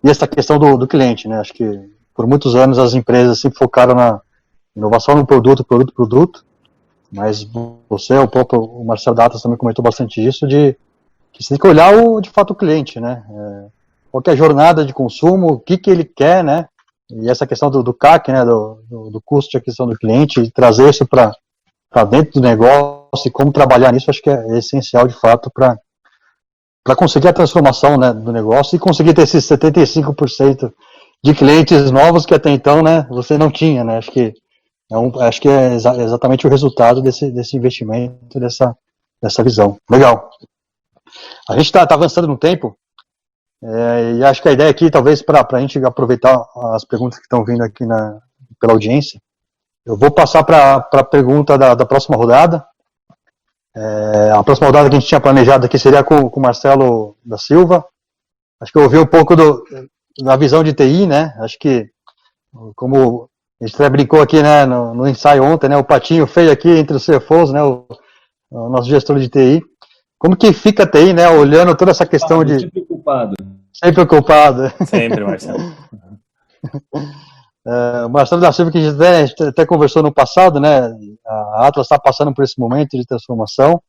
E essa questão do cliente, né, acho que por muitos anos as empresas se focaram na inovação no produto, mas o próprio Marcelo Datas também comentou bastante disso, que você tem que olhar de fato o cliente, né, qual que é a jornada de consumo, o que ele quer, né, e essa questão do CAC, né, do custo de aquisição do cliente, e trazer isso para dentro do negócio e como trabalhar nisso, acho que é essencial de fato para conseguir a transformação, né, do negócio e conseguir ter esses 75% de clientes novos que até então, né, você não tinha, né, acho que é exatamente o resultado desse investimento, dessa visão. Legal. A gente está avançando no tempo, e acho que a ideia aqui, talvez para a gente aproveitar as perguntas que estão vindo aqui pela audiência, eu vou passar para a pergunta da próxima rodada. A próxima rodada que a gente tinha planejado aqui seria com o Marcelo da Silva. Acho que eu ouvi um pouco da visão de TI, né? Acho que, como a gente até brincou aqui, né, no ensaio ontem, né, o patinho feio aqui entre os CFOs, né, o nosso gestor de TI. Como que fica a TI, né, olhando toda essa questão de... Sempre ocupado. Sempre ocupado. Sempre, Marcelo. Marcelo da Silva, que a gente até conversou no passado, né? A Atlas está passando por esse momento de transformação.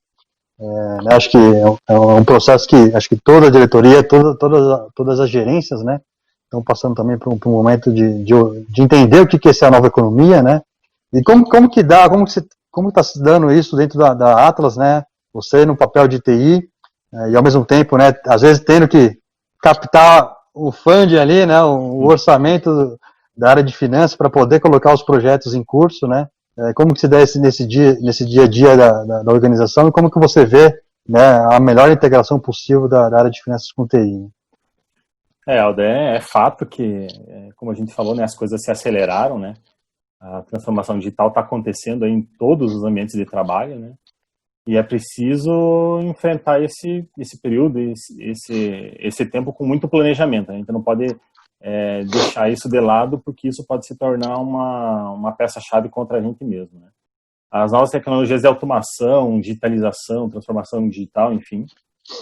Né, acho que é um processo que acho que toda a diretoria, todas as gerências, né, estão passando também por um momento de entender o que é essa nova economia, né? E como está se dando isso dentro da Atlas, né? Você no papel de TI e ao mesmo tempo, né? Às vezes tendo que captar o funding ali, né? O orçamento da área de finanças para poder colocar os projetos em curso, né? Como que se dá nesse dia a dia da organização e como que você vê, né, a melhor integração possível da área de finanças com TI? Aldo, é fato que, como a gente falou, né, as coisas se aceleraram, né? A transformação digital está acontecendo aí em todos os ambientes de trabalho, né? E é preciso enfrentar esse período, esse tempo com muito planejamento. A gente não pode deixar isso de lado, porque isso pode se tornar uma peça-chave contra a gente mesmo, né? As novas tecnologias de automação, digitalização, transformação digital, enfim,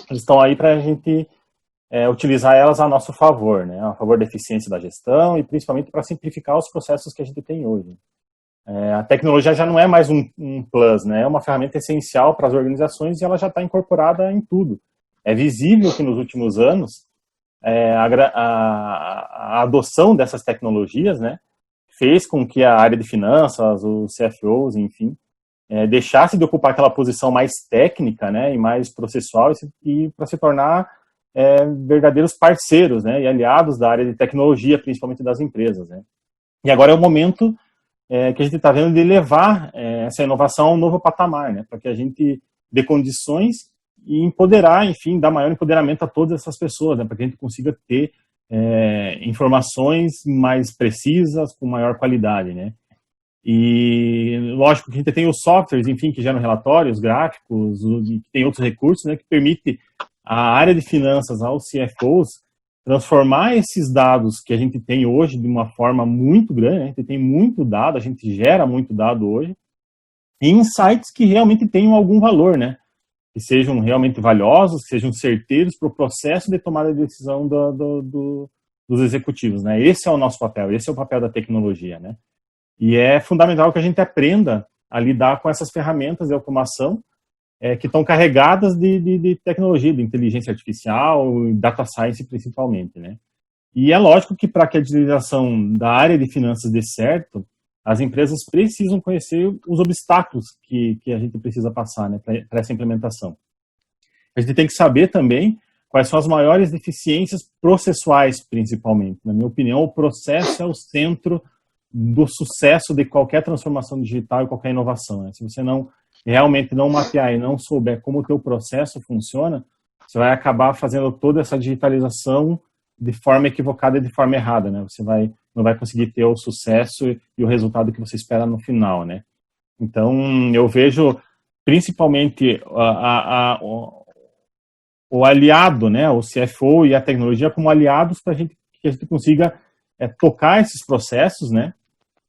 eles estão aí para a gente utilizar elas a nosso favor, né? A favor da eficiência da gestão e principalmente para simplificar os processos que a gente tem hoje. A tecnologia já não é mais um plus, né? É uma ferramenta essencial para as organizações e ela já está incorporada em tudo. É visível que nos últimos anos a adoção dessas tecnologias, né, fez com que a área de finanças, os CFOs, enfim, deixasse de ocupar aquela posição mais técnica, né, e mais processual e para se tornar verdadeiros parceiros, né, e aliados da área de tecnologia, principalmente das empresas, né. E agora é o momento que a gente está vendo de levar essa inovação a um novo patamar, né, para que a gente dê condições e empoderar, enfim, dar maior empoderamento a todas essas pessoas, né, para que a gente consiga ter informações mais precisas, com maior qualidade, né. E, lógico, que a gente tem os softwares, enfim, que geram relatórios, gráficos, e tem outros recursos, né, que permite a área de finanças, aos CFOs, transformar esses dados que a gente tem hoje de uma forma muito grande, né, a gente tem muito dado, a gente gera muito dado hoje, em insights que realmente tenham algum valor, né, que sejam realmente valiosos, que sejam certeiros para o processo de tomada de decisão dos executivos, né? Esse é o nosso papel, esse é o papel da tecnologia, né? E é fundamental que a gente aprenda a lidar com essas ferramentas de automação que estão carregadas de tecnologia, de inteligência artificial, data science principalmente, né? E é lógico que para que a digitalização da área de finanças dê certo, as empresas precisam conhecer os obstáculos que a gente precisa passar, né, para essa implementação. A gente tem que saber também quais são as maiores deficiências processuais, principalmente. Na minha opinião, o processo é o centro do sucesso de qualquer transformação digital e qualquer inovação, né? Se você realmente não mapear e não souber como o teu processo funciona, você vai acabar fazendo toda essa digitalização de forma equivocada e de forma errada, né? Você não vai conseguir ter o sucesso e o resultado que você espera no final, né? Então, eu vejo principalmente o aliado, né, o CFO e a tecnologia como aliados para que a gente consiga tocar esses processos, né?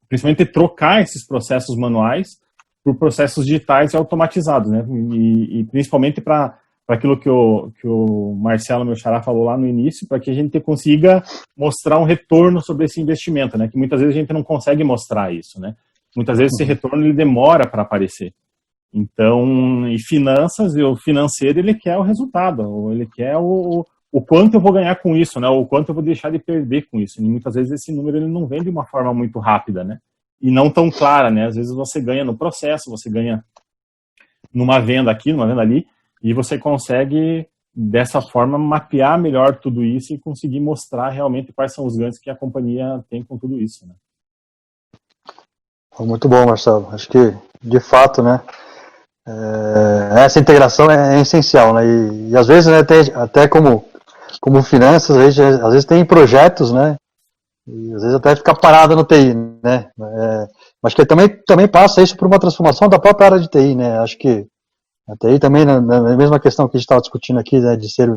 Principalmente trocar esses processos manuais por processos digitais e automatizados, né? E principalmente para aquilo que o Marcelo, meu xará, falou lá no início, para que a gente consiga mostrar um retorno sobre esse investimento, né? Que muitas vezes a gente não consegue mostrar isso, né? Muitas vezes esse retorno ele demora para aparecer. Então, e finanças, e o financeiro, ele quer o resultado, ou ele quer o quanto eu vou ganhar com isso, né? O quanto eu vou deixar de perder com isso. E muitas vezes esse número ele não vem de uma forma muito rápida, né? E não tão clara, né? Às vezes você ganha no processo, você ganha numa venda aqui, numa venda ali, e você consegue, dessa forma, mapear melhor tudo isso e conseguir mostrar realmente quais são os ganhos que a companhia tem com tudo isso, né? Muito bom, Marcelo. Acho que, de fato, né, essa integração é essencial, né? E às vezes, né, até como finanças, às vezes tem projetos, né? E às vezes até fica parado no TI, né? Mas que também passa isso por uma transformação da própria área de TI, né? Acho que a TI também, na mesma questão que a gente estava discutindo aqui, né, de ser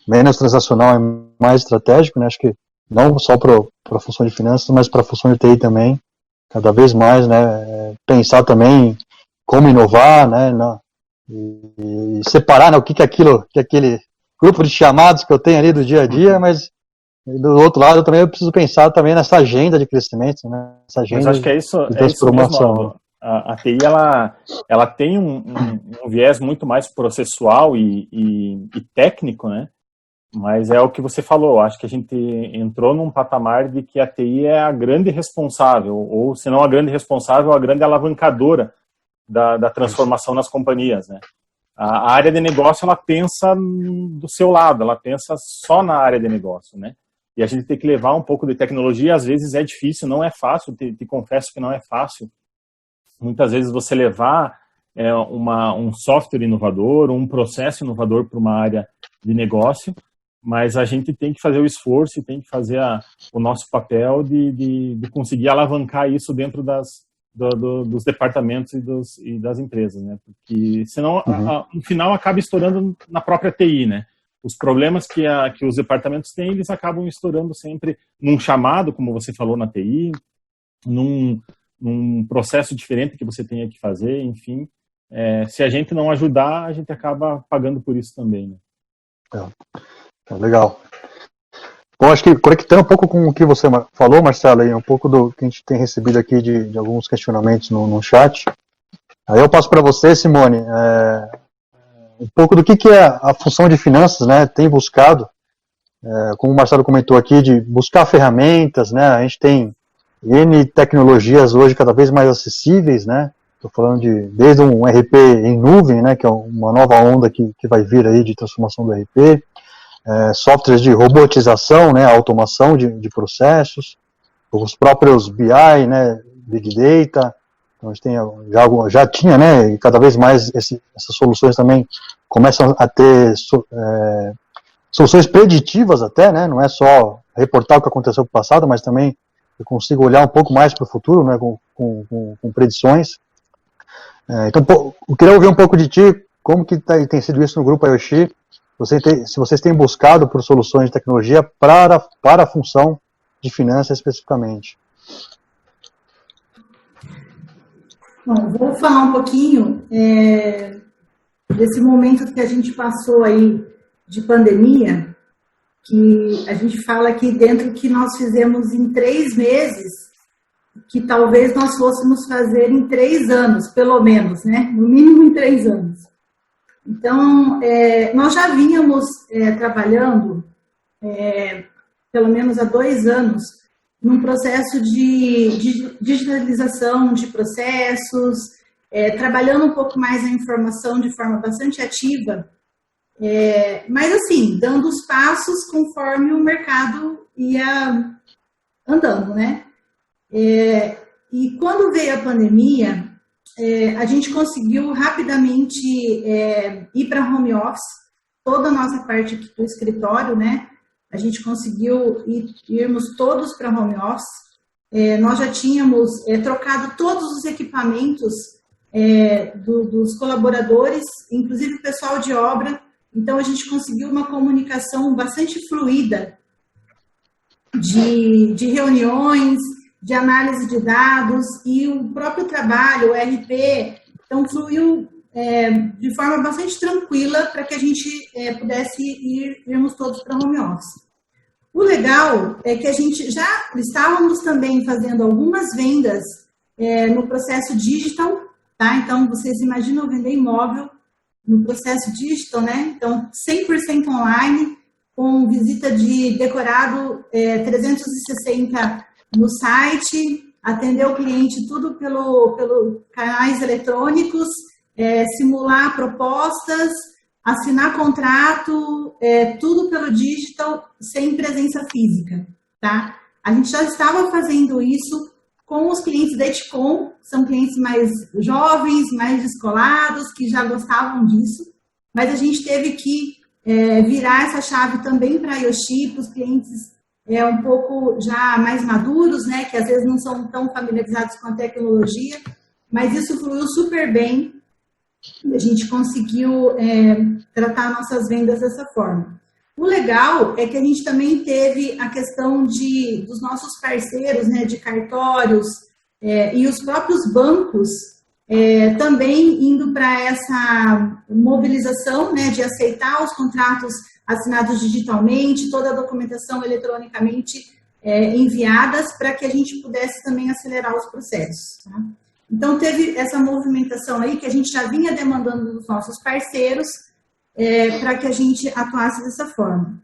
menos transacional e mais estratégico, né? Acho que não só para a função de finanças, mas para a função de TI também, cada vez mais, né? Pensar também como inovar, né? E separar, né, o que é aquele grupo de chamados que eu tenho ali do dia a dia, mas E do outro lado, também eu preciso pensar também nessa agenda de crescimento, né? Essa agenda. Mas acho que é isso mesmo. A TI, ela tem um viés muito mais processual e técnico, né? Mas é o que você falou, acho que a gente entrou num patamar de que a TI é a grande responsável, ou se não a grande responsável, a grande alavancadora da transformação nas companhias, né? A área de negócio, ela pensa do seu lado, ela pensa só na área de negócio, né? E a gente tem que levar um pouco de tecnologia, às vezes é difícil, não é fácil, te confesso que não é fácil. Muitas vezes você levar um software inovador, um processo inovador para uma área de negócio, mas a gente tem que fazer o esforço e tem que fazer o nosso papel de conseguir alavancar isso dentro dos departamentos e das empresas, né? Porque senão, no final, acaba estourando na própria TI, né? Os problemas que os departamentos têm, eles acabam estourando sempre num chamado, como você falou na TI, num processo diferente que você tenha que fazer, enfim. Se a gente não ajudar, a gente acaba pagando por isso também, né? Legal. Bom, acho que conectando um pouco com o que você falou, Marcelo, aí, um pouco do que a gente tem recebido aqui de alguns questionamentos no chat. Aí eu passo para você, Simone, um pouco do que é a função de finanças, né? Tem buscado, como o Marcelo comentou aqui, de buscar ferramentas, né? A gente tem N tecnologias hoje cada vez mais acessíveis, né? Estou falando desde um RP em nuvem, né? Que é uma nova onda que vai vir aí de transformação do RP. Softwares de robotização, né, automação de processos, os próprios BI, né, Big Data, então a gente tem, já tinha, né, e cada vez mais essas soluções também começam a ter soluções preditivas até, né, não é só reportar o que aconteceu no passado, mas também eu consigo olhar um pouco mais para o futuro, né, com predições. Então, eu queria ouvir um pouco de ti, como que tem sido isso no Grupo IoT, se vocês têm buscado por soluções de tecnologia para a função de finanças especificamente. Bom, vou falar um pouquinho desse momento que a gente passou aí de pandemia, que a gente fala aqui dentro que nós fizemos em 3 meses, que talvez nós fôssemos fazer em 3 anos, pelo menos, né? No mínimo em 3 anos. Então, nós já vínhamos trabalhando, pelo menos há 2 anos, num processo de digitalização de processos, trabalhando um pouco mais a informação de forma bastante ativa, mas assim, dando os passos conforme o mercado ia andando, né? E quando veio a pandemia, a gente conseguiu rapidamente ir para home office, toda a nossa parte aqui do escritório, né? A gente conseguiu irmos todos para home office. Nós já tínhamos trocado todos os equipamentos dos colaboradores, inclusive o pessoal de obra. Então, a gente conseguiu uma comunicação bastante fluida de reuniões, de análise de dados, e o próprio trabalho, o RP, então fluiu de forma bastante tranquila para que a gente pudesse irmos todos para home office. O legal é que a gente já estávamos também fazendo algumas vendas no processo digital, tá? Então, vocês imaginam vender imóvel no processo digital, né? Então, 100% online, com visita de decorado 360 no site, atender o cliente tudo pelo canais eletrônicos, simular propostas, assinar contrato, tudo pelo digital, sem presença física, tá? A gente já estava fazendo isso com os clientes da Eticom, são clientes mais jovens, mais descolados, que já gostavam disso, mas a gente teve que virar essa chave também para a IoT, para os clientes um pouco já mais maduros, né, que às vezes não são tão familiarizados com a tecnologia, mas isso fluiu super bem e a gente conseguiu tratar nossas vendas dessa forma. O legal é que a gente também teve a questão dos nossos parceiros, né, de cartórios e os próprios bancos também indo para essa mobilização, né, de aceitar os contratos assinados digitalmente, toda a documentação eletronicamente enviadas para que a gente pudesse também acelerar os processos. Tá? Então, teve essa movimentação aí que a gente já vinha demandando dos nossos parceiros para que a gente atuasse dessa forma.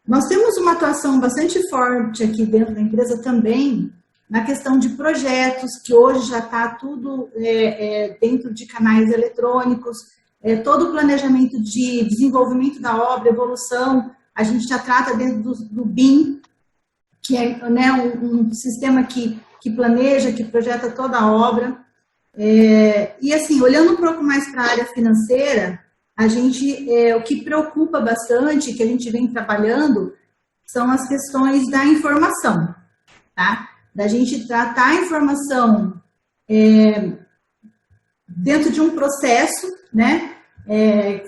Nós temos uma atuação bastante forte aqui dentro da empresa também na questão de projetos, que hoje já está tudo dentro de canais eletrônicos, todo o planejamento de desenvolvimento da obra, evolução, a gente já trata dentro do BIM, que é um sistema que planeja, que projeta toda a obra. E assim, olhando um pouco mais para a área financeira, a gente, o que preocupa bastante, que a gente vem trabalhando, são as questões da informação, tá? Da gente tratar a informação dentro de um processo, né?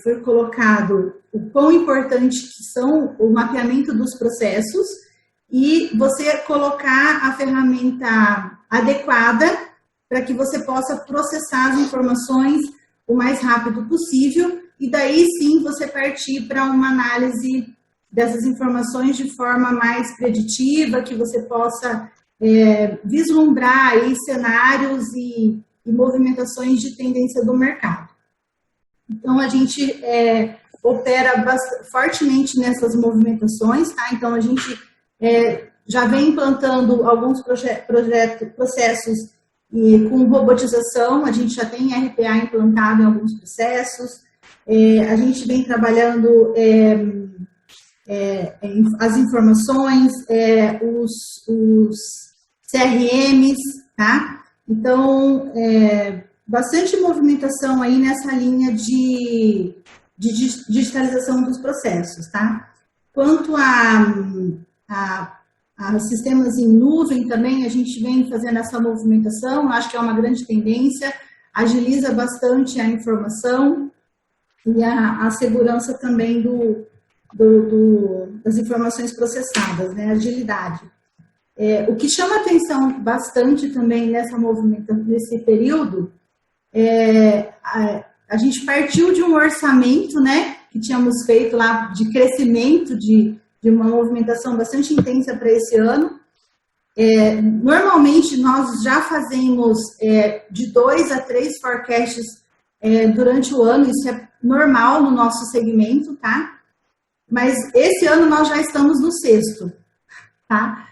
Foi colocado o quão importante que são o mapeamento dos processos e você colocar a ferramenta adequada para que você possa processar as informações o mais rápido possível e daí sim você partir para uma análise dessas informações de forma mais preditiva, que você possa vislumbrar aí cenários e movimentações de tendência do mercado. Então, a gente opera fortemente nessas movimentações, tá? Então, a gente já vem implantando alguns processos com robotização, a gente já tem RPA implantado em alguns processos, a gente vem trabalhando as informações, os CRMs, tá? Então, bastante movimentação aí nessa linha de digitalização dos processos, tá? Quanto a sistemas em nuvem também, a gente vem fazendo essa movimentação, acho que é uma grande tendência, agiliza bastante a informação e a segurança também das informações processadas, né? Agilidade. O que chama atenção bastante também nesse período, a gente partiu de um orçamento, né, que tínhamos feito lá de crescimento, de uma movimentação bastante intensa para esse ano. Normalmente, nós já fazemos de 2 a 3 forecasts durante o ano, isso é normal no nosso segmento, tá? Mas esse ano nós já estamos no 6º, tá?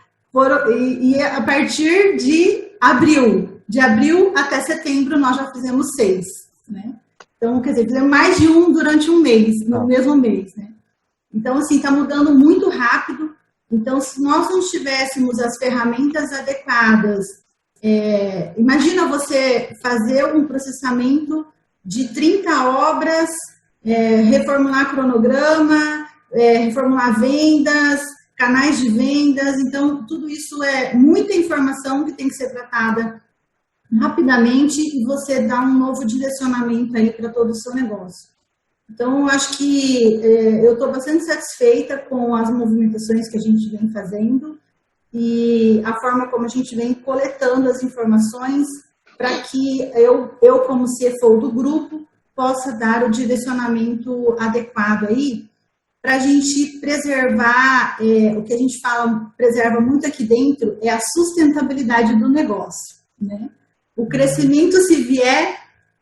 E a partir de abril até setembro, nós já fizemos 6, né? Então, quer dizer, fizemos mais de um durante um mês, no mesmo mês, né? Então, assim, está mudando muito rápido. Então, se nós não tivéssemos as ferramentas adequadas, imagina você fazer um processamento de 30 obras, reformular cronograma, reformular vendas, canais de vendas. Então, tudo isso é muita informação que tem que ser tratada rapidamente e você dá um novo direcionamento aí para todo o seu negócio. Então, eu acho que eu estou bastante satisfeita com as movimentações que a gente vem fazendo e a forma como a gente vem coletando as informações para que eu como CFO do grupo, possa dar o direcionamento adequado aí para a gente preservar, o que a gente preserva muito aqui dentro, é a sustentabilidade do negócio, né? O crescimento, se vier,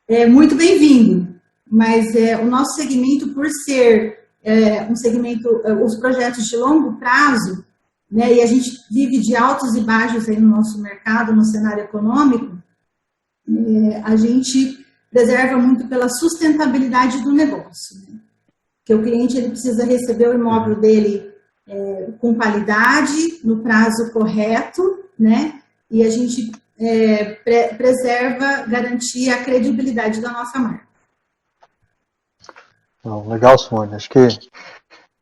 é muito bem-vindo, mas o nosso segmento, por ser um segmento, os projetos de longo prazo, né, e a gente vive de altos e baixos aí no nosso mercado, no cenário econômico, a gente preserva muito pela sustentabilidade do negócio, né? Que o cliente ele precisa receber o imóvel dele com qualidade, no prazo correto, né? E a gente preserva, garantir a credibilidade da nossa marca. Legal, Simone. Acho que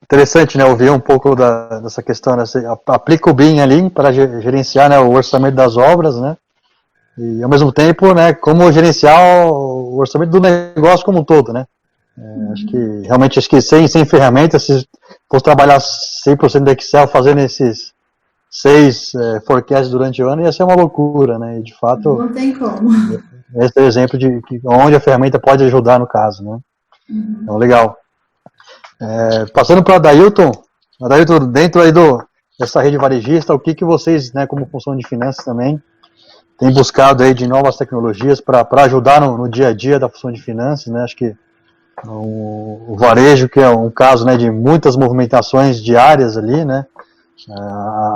interessante, né, ouvir um pouco dessa questão, né? Você aplica o BIM ali para gerenciar, né, o orçamento das obras, né? E, ao mesmo tempo, né, como gerenciar o orçamento do negócio como um todo, né? Acho que, realmente, sem ferramentas, se fosse trabalhar 100% do Excel, fazendo esses 6 forecasts durante o ano, ia ser uma loucura, né? E, de fato, não tem como. Esse é o exemplo de onde a ferramenta pode ajudar no caso, né? Então, legal. Passando para Adailton, dentro aí dessa rede varejista, o que vocês, né, como função de finanças também, têm buscado aí de novas tecnologias para ajudar no dia a dia da função de finanças, né? Acho que o varejo, que é um caso, né, de muitas movimentações diárias ali, né?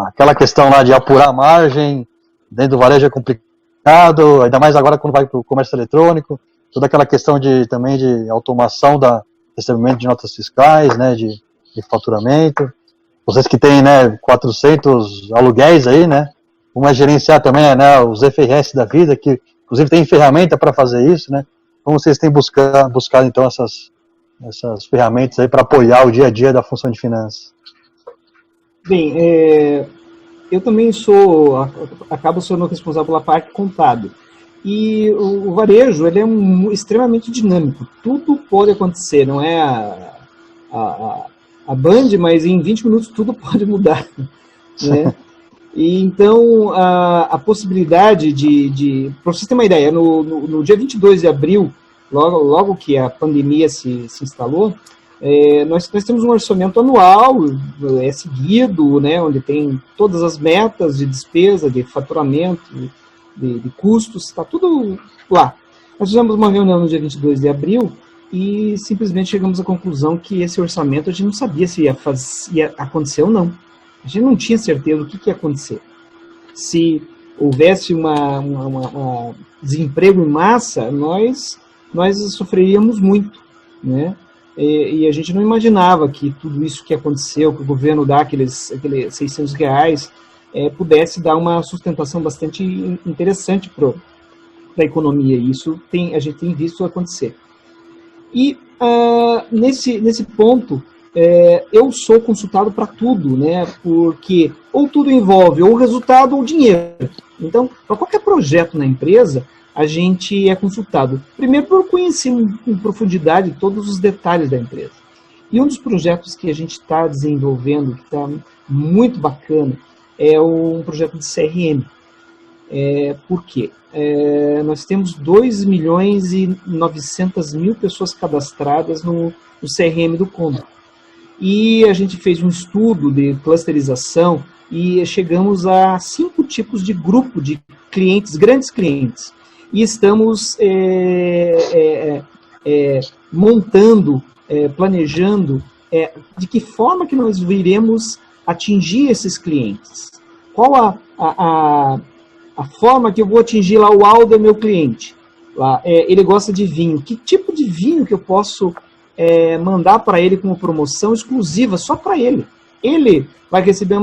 Aquela questão lá de apurar a margem dentro do varejo é complicado, ainda mais agora quando vai para o comércio eletrônico, toda aquela questão também de automação da recebimento de notas fiscais, né, de faturamento. Vocês que têm, né, 400 aluguéis aí, né, como é gerenciar também, né, os FRS da vida, que inclusive tem ferramenta para fazer isso, né? Como vocês têm buscado então essas ferramentas aí para apoiar o dia a dia da função de finanças? Bem, eu também acabo sendo responsável pela parte contábil. E o varejo, ele é extremamente dinâmico. Tudo pode acontecer, não é a Band, mas em 20 minutos tudo pode mudar, né? E então, a possibilidade para vocês terem uma ideia, no dia 22 de abril, logo que a pandemia se instalou, nós temos um orçamento anual, seguido, né, onde tem todas as metas de despesa, de faturamento, de custos, está tudo lá. Nós fizemos uma reunião no dia 22 de abril e simplesmente chegamos à conclusão que esse orçamento a gente não sabia se ia acontecer ou não. A gente não tinha certeza do que ia acontecer. Se houvesse um desemprego em massa, nós sofreríamos muito, né? E a gente não imaginava que tudo isso que aconteceu, que o governo dá aqueles R$600, pudesse dar uma sustentação bastante interessante para a economia. E isso a gente tem visto acontecer. E nesse ponto, eu sou consultado para tudo, né? Porque ou tudo envolve ou resultado ou dinheiro. Então, para qualquer projeto na empresa, a gente é consultado. Primeiro, por conhecer em profundidade todos os detalhes da empresa. E um dos projetos que a gente está desenvolvendo, que está muito bacana, é um projeto de CRM. Por quê? Nós temos 2.900.000 pessoas cadastradas no CRM do Condor. E a gente fez um estudo de clusterização e chegamos a 5 tipos de grupo de clientes, grandes clientes. E estamos montando, planejando de que forma que nós iremos atingir esses clientes. Qual a forma que eu vou atingir lá o Aldo é meu cliente? Lá, ele gosta de vinho. Que tipo de vinho que eu posso mandar para ele como promoção exclusiva, só para ele? Ele vai receber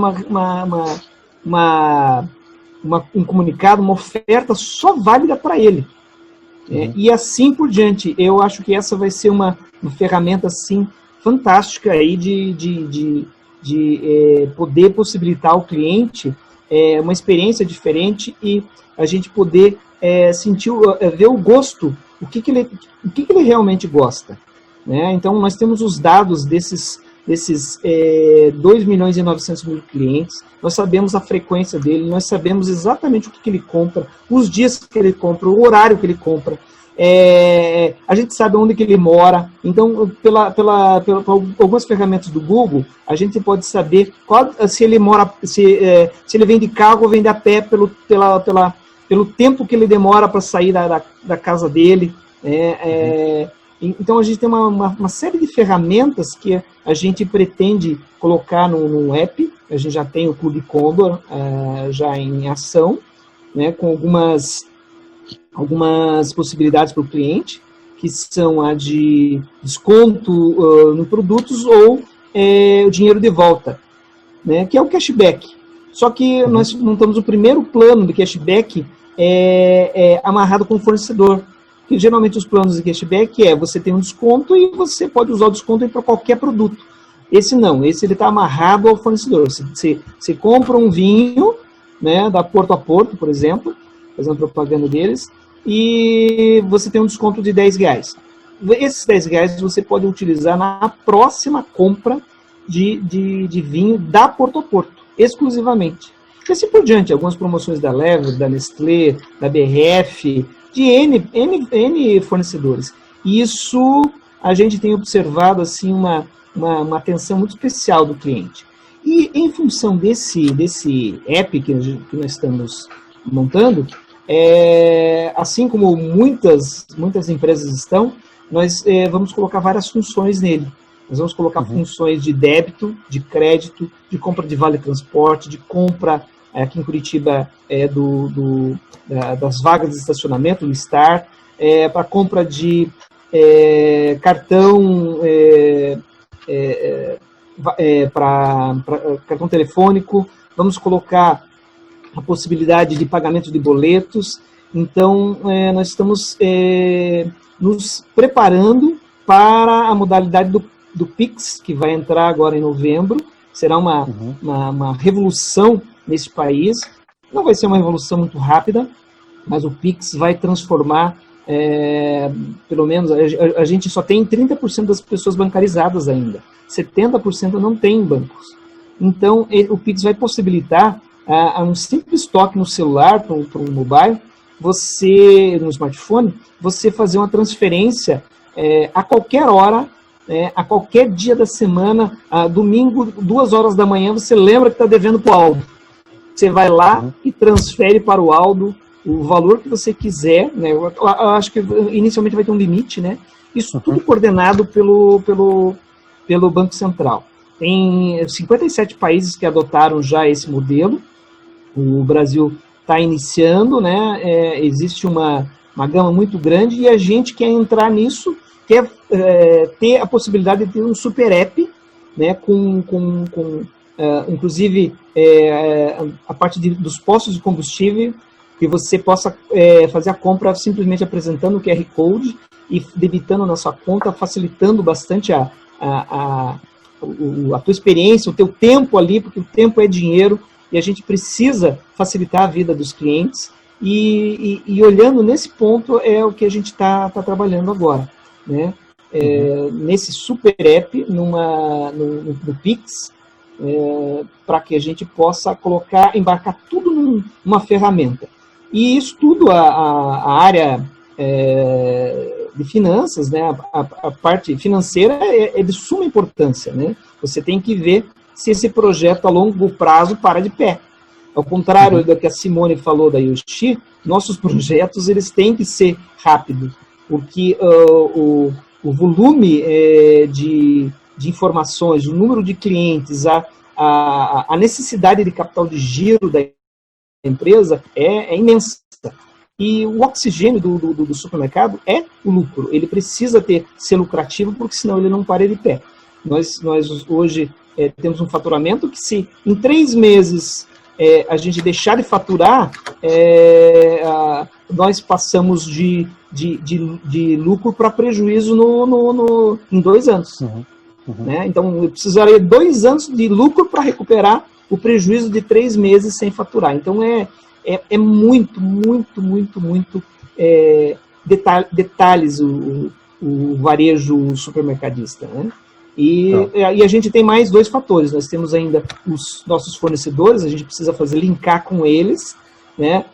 um comunicado, uma oferta só válida para ele. E assim por diante. Eu acho que essa vai ser uma ferramenta assim, fantástica aí de poder possibilitar ao cliente uma experiência diferente e a gente poder ver o gosto, o que ele realmente gosta. Né? Então, nós temos os dados desses 2.900.000 clientes, nós sabemos a frequência dele, nós sabemos exatamente o que ele compra, os dias que ele compra, o horário que ele compra, a gente sabe onde que ele mora. Então, pela algumas ferramentas do Google, a gente pode saber se ele mora, se ele vem de carro ou vem de a pé pelo tempo que ele demora para sair da casa dele. Então, a gente tem uma série de ferramentas que a gente pretende colocar no app. A gente já tem o Clube Condor já em ação, né, com algumas possibilidades para o cliente, que são a de desconto no produtos ou o dinheiro de volta, né, que é o cashback. Só que nós montamos o primeiro plano de cashback amarrado com o fornecedor. Que geralmente os planos de cashback você tem um desconto e você pode usar o desconto para qualquer produto. Esse não, esse ele está amarrado ao fornecedor. Você compra um vinho, né, da Porto a Porto, por exemplo, fazendo propaganda deles, e você tem um desconto de R$10. Esses R$10 você pode utilizar na próxima compra de vinho da Porto a Porto, exclusivamente. E assim por diante, algumas promoções da Lever, da Nestlé, da BRF, de N fornecedores. Isso a gente tem observado assim, uma atenção muito especial do cliente. E em função desse app que nós estamos montando, assim como muitas empresas estão, nós vamos colocar várias funções nele. Nós vamos colocar funções de débito, de crédito, de compra de vale transporte, de compra, aqui em Curitiba, das vagas de estacionamento, do Star, para compra de cartão, para cartão telefônico. Vamos colocar a possibilidade de pagamento de boletos. Então, nós estamos nos preparando para a modalidade do Pix, que vai entrar agora em novembro. Será uma revolução nesse país. Não vai ser uma revolução muito rápida, mas o Pix vai transformar, pelo menos, a gente só tem 30% das pessoas bancarizadas ainda. 70% não tem bancos. Então, o Pix vai possibilitar um simples toque no celular, para o mobile, no smartphone, você fazer uma transferência a qualquer hora, a qualquer dia da semana, domingo, 2 horas da manhã, você lembra que está devendo para o Aldo. Você vai lá e transfere para o Aldo o valor que você quiser, né? Eu acho que inicialmente vai ter um limite, né? Isso tudo coordenado pelo Banco Central. Tem 57 países que adotaram já esse modelo. O Brasil está iniciando, né? Existe uma gama muito grande e a gente quer entrar nisso, quer ter a possibilidade de ter um super app, né? Inclusive a parte dos postos de combustível, que você possa fazer a compra simplesmente apresentando o QR Code e debitando na sua conta, facilitando bastante a tua experiência, o teu tempo ali, porque o tempo é dinheiro e a gente precisa facilitar a vida dos clientes. E olhando nesse ponto é o que a gente está trabalhando agora, né? Nesse super app, no Pix, para que a gente possa embarcar tudo numa ferramenta. E isso tudo, a área de finanças, né, a parte financeira é de suma importância, né? Você tem que ver se esse projeto a longo prazo para de pé. Ao contrário do que a Simone falou da Yoshi, nossos projetos eles têm que ser rápidos, porque o volume de informações, o número de clientes, a necessidade de capital de giro da empresa é imensa. E o oxigênio do supermercado é o lucro. Ele precisa ser lucrativo, porque senão ele não para de pé. Nós hoje temos um faturamento que, se em 3 meses a gente deixar de faturar, nós passamos de lucro para prejuízo em 2 anos. Né? Então, eu precisaria 2 anos de lucro para recuperar o prejuízo de 3 meses sem faturar. Então, é muito detalhes o varejo supermercadista, né? E a gente tem mais 2 fatores. Nós temos ainda os nossos fornecedores, a gente precisa linkar com eles, né?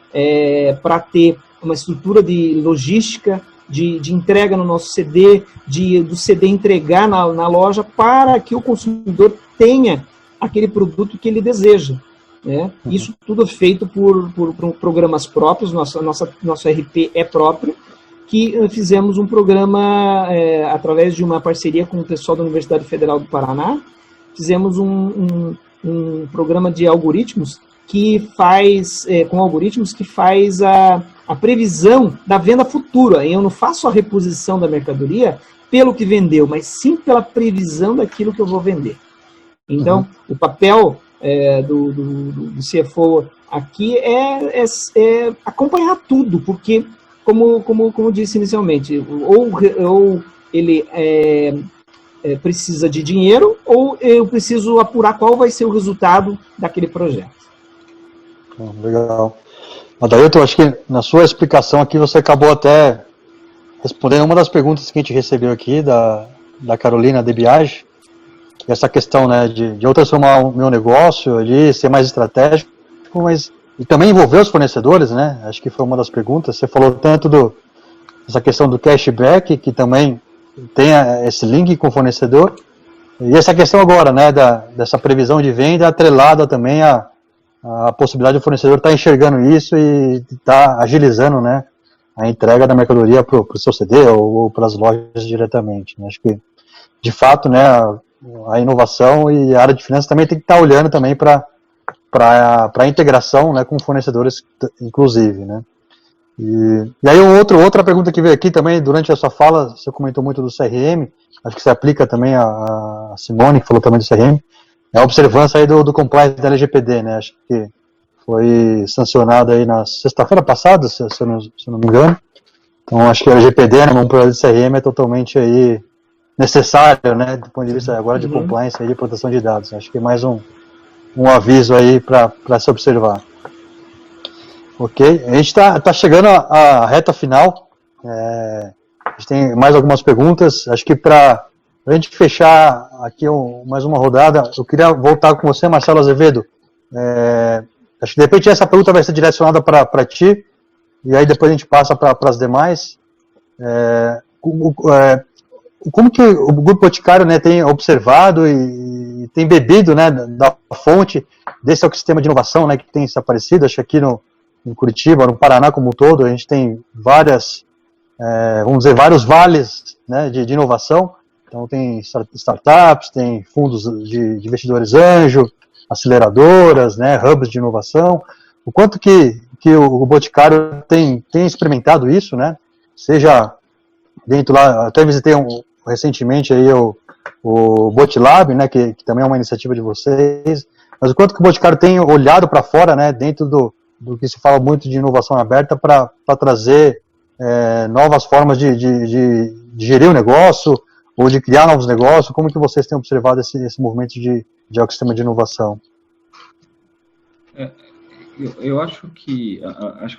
Para ter uma estrutura de logística, de entrega no nosso CD, do CD entregar na loja, para que o consumidor tenha aquele produto que ele deseja, né? Isso tudo é feito por programas próprios. Nosso RP é próprio, que fizemos um programa através de uma parceria com o pessoal da Universidade Federal do Paraná. Fizemos um programa de algoritmos que faz a previsão da venda futura. Eu não faço a reposição da mercadoria pelo que vendeu, mas sim pela previsão daquilo que eu vou vender. Então, o papel do CFO aqui é acompanhar tudo, porque, como disse inicialmente, ou ele precisa de dinheiro, ou eu preciso apurar qual vai ser o resultado daquele projeto. Legal. Adailton, acho que na sua explicação aqui você acabou até respondendo uma das perguntas que a gente recebeu aqui da Carolina de Biage, essa questão, né, de eu transformar o meu negócio, de ser mais estratégico, mas e também envolver os fornecedores, né? Acho que foi uma das perguntas. Você falou tanto dessa questão do cashback, que também tenha esse link com o fornecedor. E essa questão agora, né, dessa previsão de venda atrelada também à possibilidade do fornecedor estar enxergando isso e estar agilizando, né, a entrega da mercadoria para o seu CD ou para as lojas diretamente. Né? Acho que, de fato, né, a inovação e a área de finanças também tem que estar olhando também para a integração, né, com fornecedores, inclusive, né. E aí outra pergunta que veio aqui também, durante a sua fala, você comentou muito do CRM, acho que se aplica também a Simone, que falou também do CRM, é a observância aí do compliance da LGPD, né, acho que foi sancionado aí na sexta-feira passada, se eu não me engano, então acho que a LGPD, né, num projeto de CRM é totalmente aí necessário, né, do ponto de vista agora de compliance e de proteção de dados, acho que é mais um aviso aí para se observar. Ok, a gente está chegando à reta final, a gente tem mais algumas perguntas, acho que para a gente fechar aqui mais uma rodada, eu queria voltar com você, Marcelo Azevedo, acho que de repente essa pergunta vai ser direcionada para ti, e aí depois a gente passa para as demais. Como que o Grupo Boticário, né, tem observado e tem bebido, né, da fonte desse ecossistema de inovação, né, que tem se aparecido, acho que aqui em Curitiba, no Paraná como um todo, a gente tem vários vales, né, de inovação. Então tem startups, tem fundos de investidores anjo, aceleradoras, né, hubs de inovação. O quanto que o Boticário tem experimentado isso, né, seja dentro lá, até visitei recentemente aí o Botilab, né, que também é uma iniciativa de vocês, mas o quanto que o Boticário tem olhado para fora, né, dentro do que se fala muito de inovação aberta para trazer novas formas de gerir o negócio ou de criar novos negócios. Como que vocês têm observado esse movimento de ecossistema de inovação? Eu acho que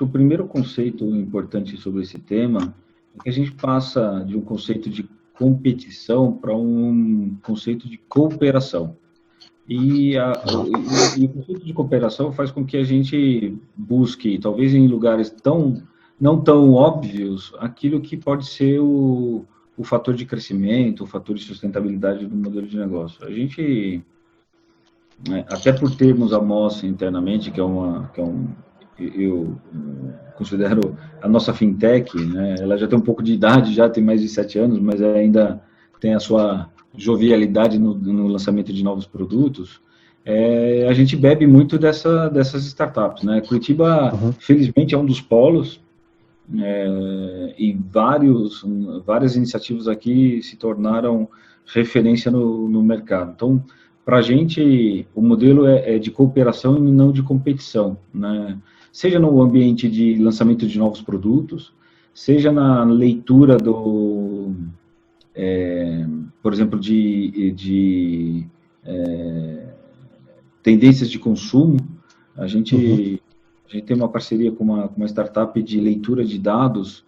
o primeiro conceito importante sobre esse tema é que a gente passa de um conceito de competição para um conceito de cooperação. E o conceito de cooperação faz com que a gente busque, talvez em lugares não tão óbvios, aquilo que pode ser o fator de crescimento, o fator de sustentabilidade do modelo de negócio. A gente, até por termos a MOS internamente, eu considero a nossa fintech, né, ela já tem um pouco de idade, já tem mais de 7 anos, mas ainda tem a sua jovialidade no lançamento de novos produtos. A gente bebe muito dessas startups, né? Curitiba, felizmente, é um dos polos, e várias iniciativas aqui se tornaram referência no mercado. Então, para a gente, o modelo é de cooperação e não de competição, né? Seja no ambiente de lançamento de novos produtos, seja na leitura por exemplo, de tendências de consumo. A gente tem uma parceria com uma startup de leitura de dados,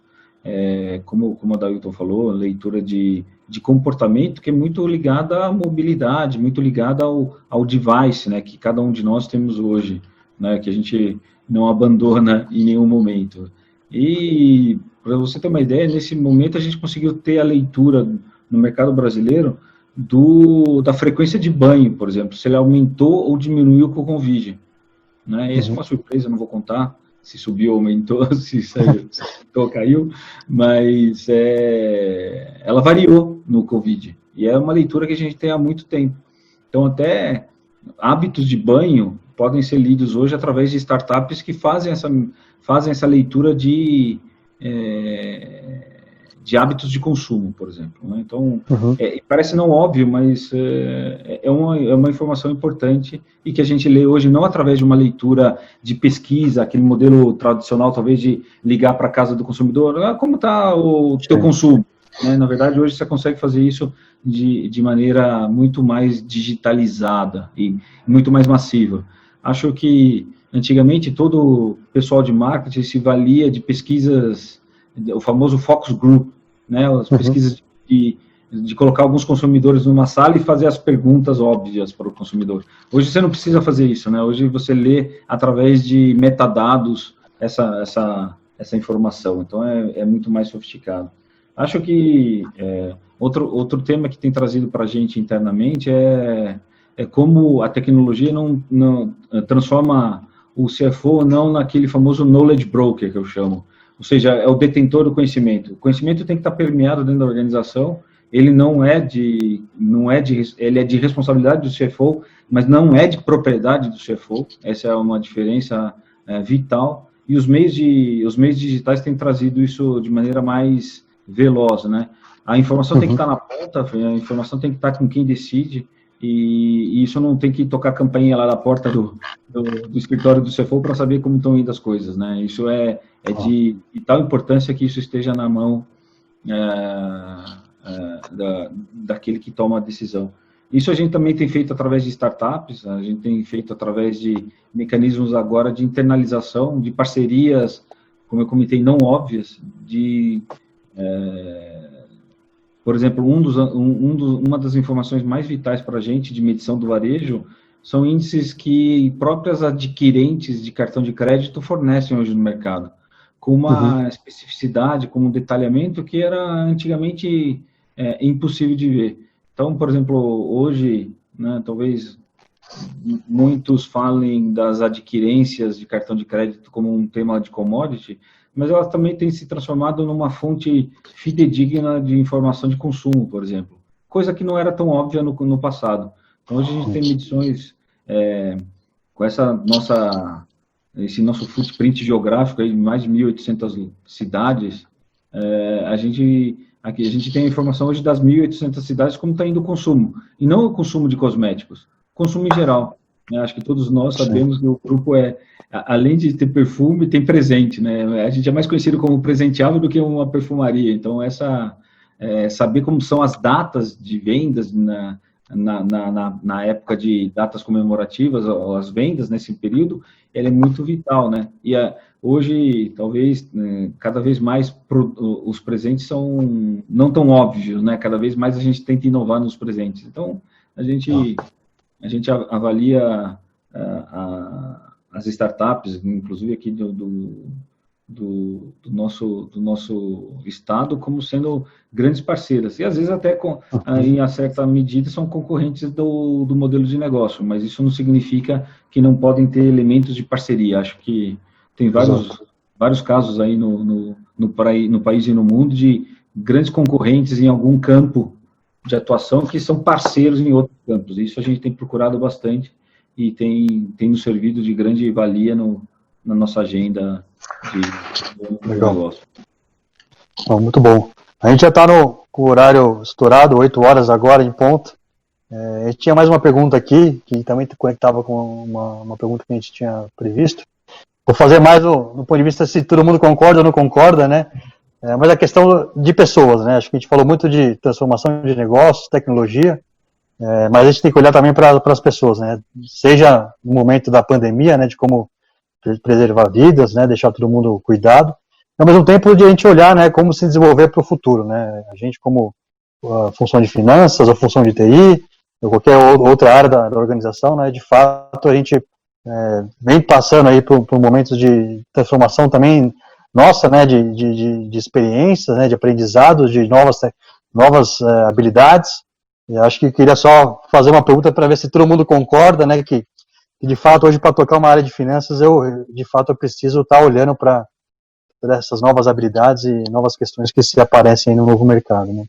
como a Dailton falou, leitura de comportamento, que é muito ligada à mobilidade, muito ligada ao device, né, que cada um de nós temos hoje, né, que a gente não abandona em nenhum momento. E, para você ter uma ideia, nesse momento a gente conseguiu ter a leitura no mercado brasileiro da frequência de banho, por exemplo, se ele aumentou ou diminuiu com o Covid. Né? Essa é uma surpresa, não vou contar se subiu ou aumentou, se saiu, se aumentou ou caiu, mas ela variou no Covid. E é uma leitura que a gente tem há muito tempo. Então, até hábitos de banho podem ser lidos hoje através de startups que fazem essa leitura de hábitos de consumo, por exemplo. Né? Então, parece não óbvio, mas é uma informação importante e que a gente lê hoje não através de uma leitura de pesquisa, aquele modelo tradicional, talvez, de ligar para a casa do consumidor, como está o teu consumo? Né? Na verdade, hoje você consegue fazer isso de maneira muito mais digitalizada e muito mais massiva. Acho que, antigamente, todo o pessoal de marketing se valia de pesquisas, o famoso focus group, né, as pesquisas de colocar alguns consumidores numa sala e fazer as perguntas óbvias para o consumidor. Hoje você não precisa fazer isso, né? Hoje você lê através de metadados essa informação, então é muito mais sofisticado. Acho que outro tema que tem trazido para a gente internamente é como a tecnologia não transforma o CFO não naquele famoso knowledge broker, que eu chamo. Ou seja, é o detentor do conhecimento. O conhecimento tem que estar permeado dentro da organização. Ele ele é de responsabilidade do CFO, mas não é de propriedade do CFO. Essa é uma diferença vital. E os meios digitais têm trazido isso de maneira mais veloz, né? A informação tem que estar na ponta, a informação tem que estar com quem decide, e isso não tem que tocar a campainha lá da porta do escritório do CFO para saber como estão indo as coisas, né? Isso é de tal importância que isso esteja na mão daquele que toma a decisão. Isso a gente também tem feito através de startups, a gente tem feito através de mecanismos agora de internalização, de parcerias, como eu comentei, não óbvias, por exemplo, uma das informações mais vitais para a gente de medição do varejo são índices que próprias adquirentes de cartão de crédito fornecem hoje no mercado, com uma especificidade, com um detalhamento que era antigamente impossível de ver. Então, por exemplo, hoje, né, talvez muitos falem das adquirências de cartão de crédito como um tema de commodity, mas elas também têm se transformado numa fonte fidedigna de informação de consumo, por exemplo, coisa que não era tão óbvia no passado. Então, hoje a gente tem medições com esse nosso footprint geográfico aí, mais de 1.800 cidades. A gente tem a informação hoje das 1.800 cidades como está indo o consumo, e não o consumo de cosméticos, consumo em geral. Acho que todos nós sabemos que o grupo além de ter perfume, tem presente, né? A gente é mais conhecido como presenteável do que uma perfumaria. Então, saber como são as datas de vendas na época de datas comemorativas, ou as vendas nesse período, ela é muito vital, né? E hoje, talvez, cada vez mais os presentes são não tão óbvios, né? Cada vez mais a gente tenta inovar nos presentes. Então, a gente avalia as startups, inclusive aqui do nosso estado, como sendo grandes parceiras. E às vezes até, em certa medida, são concorrentes do modelo de negócio, mas isso não significa que não podem ter elementos de parceria. Acho que tem vários casos aí no país e no mundo de grandes concorrentes em algum campo de atuação que são parceiros em outros campos. Isso a gente tem procurado bastante e tem nos servido de grande valia na nossa agenda de negócio. Bom, muito bom. A gente já está com o horário estourado, 8 horas agora em ponto. A gente tinha mais uma pergunta aqui, que também conectava com uma pergunta que a gente tinha previsto. Vou fazer mais no ponto de vista se todo mundo concorda ou não concorda, né? Mas a questão de pessoas, né? Acho que a gente falou muito de transformação de negócios, tecnologia, mas a gente tem que olhar também para as pessoas, né? Seja no momento da pandemia, né? De como preservar vidas, né? Deixar todo mundo cuidado. Ao mesmo tempo de a gente olhar, né? Como se desenvolver para o futuro, né? A gente como função de finanças ou função de TI ou qualquer outra área da organização, né? De fato a gente vem passando aí por momentos de transformação também nossa, né, de experiências, né, de aprendizados, de novas habilidades. E acho que queria só fazer uma pergunta para ver se todo mundo concorda, né, que de fato hoje para tocar uma área de finanças eu preciso estar olhando para essas novas habilidades e novas questões que se aparecem aí no novo mercado, né.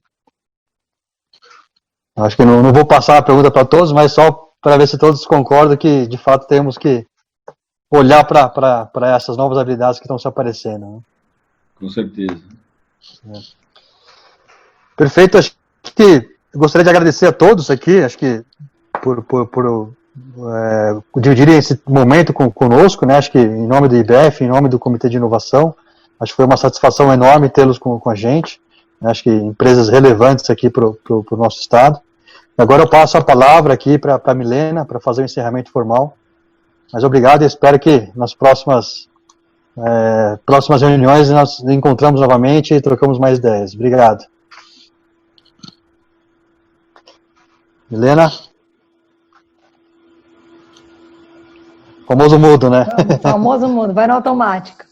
Acho que não vou passar a pergunta para todos, mas só para ver se todos concordam que de fato temos que olhar para essas novas habilidades que estão se aparecendo. Né? Com certeza. Perfeito. Acho que eu gostaria de agradecer a todos aqui, acho que por dividirem esse momento conosco, né? Acho que em nome do IBF, em nome do Comitê de Inovação, acho que foi uma satisfação enorme tê-los com a gente. Acho que empresas relevantes aqui para o nosso estado. Agora eu passo a palavra aqui para a Milena, para fazer o encerramento formal. Mas obrigado e espero que nas próximas reuniões nós nos encontramos novamente e trocamos mais ideias. Obrigado. Milena? Famoso mudo, né? Famoso mudo, vai no automático.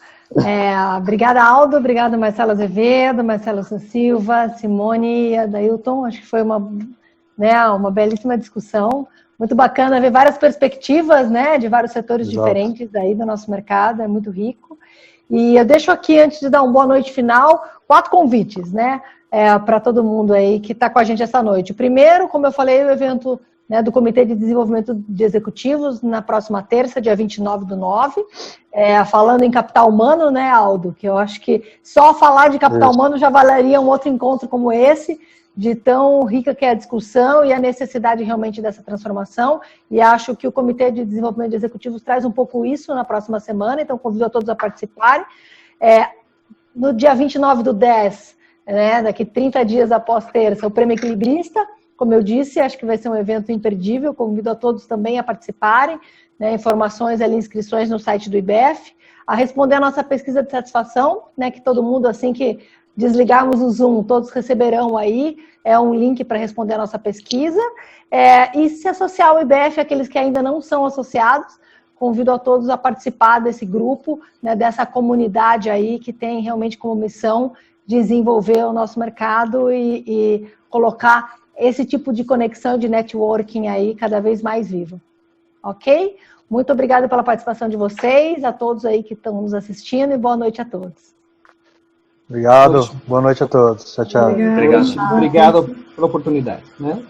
Obrigada, Aldo, obrigada, Marcelo Azevedo, Marcelo Silva, Simone e Adailton. Acho que foi uma belíssima discussão. Muito bacana ver várias perspectivas, né, de vários setores diferentes aí do nosso mercado, é muito rico. E eu deixo aqui, antes de dar uma boa noite final, 4 convites, né, para todo mundo aí que está com a gente essa noite. O primeiro, como eu falei, o evento, né, do Comitê de Desenvolvimento de Executivos, na próxima terça, dia 29/9, falando em capital humano, né, Aldo, que eu acho que só falar de capital humano já valeria um outro encontro como esse, de tão rica que é a discussão e a necessidade realmente dessa transformação, e acho que o Comitê de Desenvolvimento de Executivos traz um pouco isso na próxima semana, então convido a todos a participarem. No dia 29/10, né, daqui 30 dias após terça, o Prêmio Equilibrista, como eu disse, acho que vai ser um evento imperdível, convido a todos também a participarem, né, informações ali, inscrições no site do IBF, a responder a nossa pesquisa de satisfação, né, que todo mundo, assim que desligarmos o Zoom, todos receberão aí um link para responder a nossa pesquisa, e se associar ao IBF, aqueles que ainda não são associados, convido a todos a participar desse grupo, né, dessa comunidade aí que tem realmente como missão desenvolver o nosso mercado e colocar esse tipo de conexão, de networking aí cada vez mais vivo. Ok? Muito obrigada pela participação de vocês, a todos aí que estão nos assistindo, e boa noite a todos. Obrigado, boa noite a todos. Tchau, tchau. Obrigado pela oportunidade, né?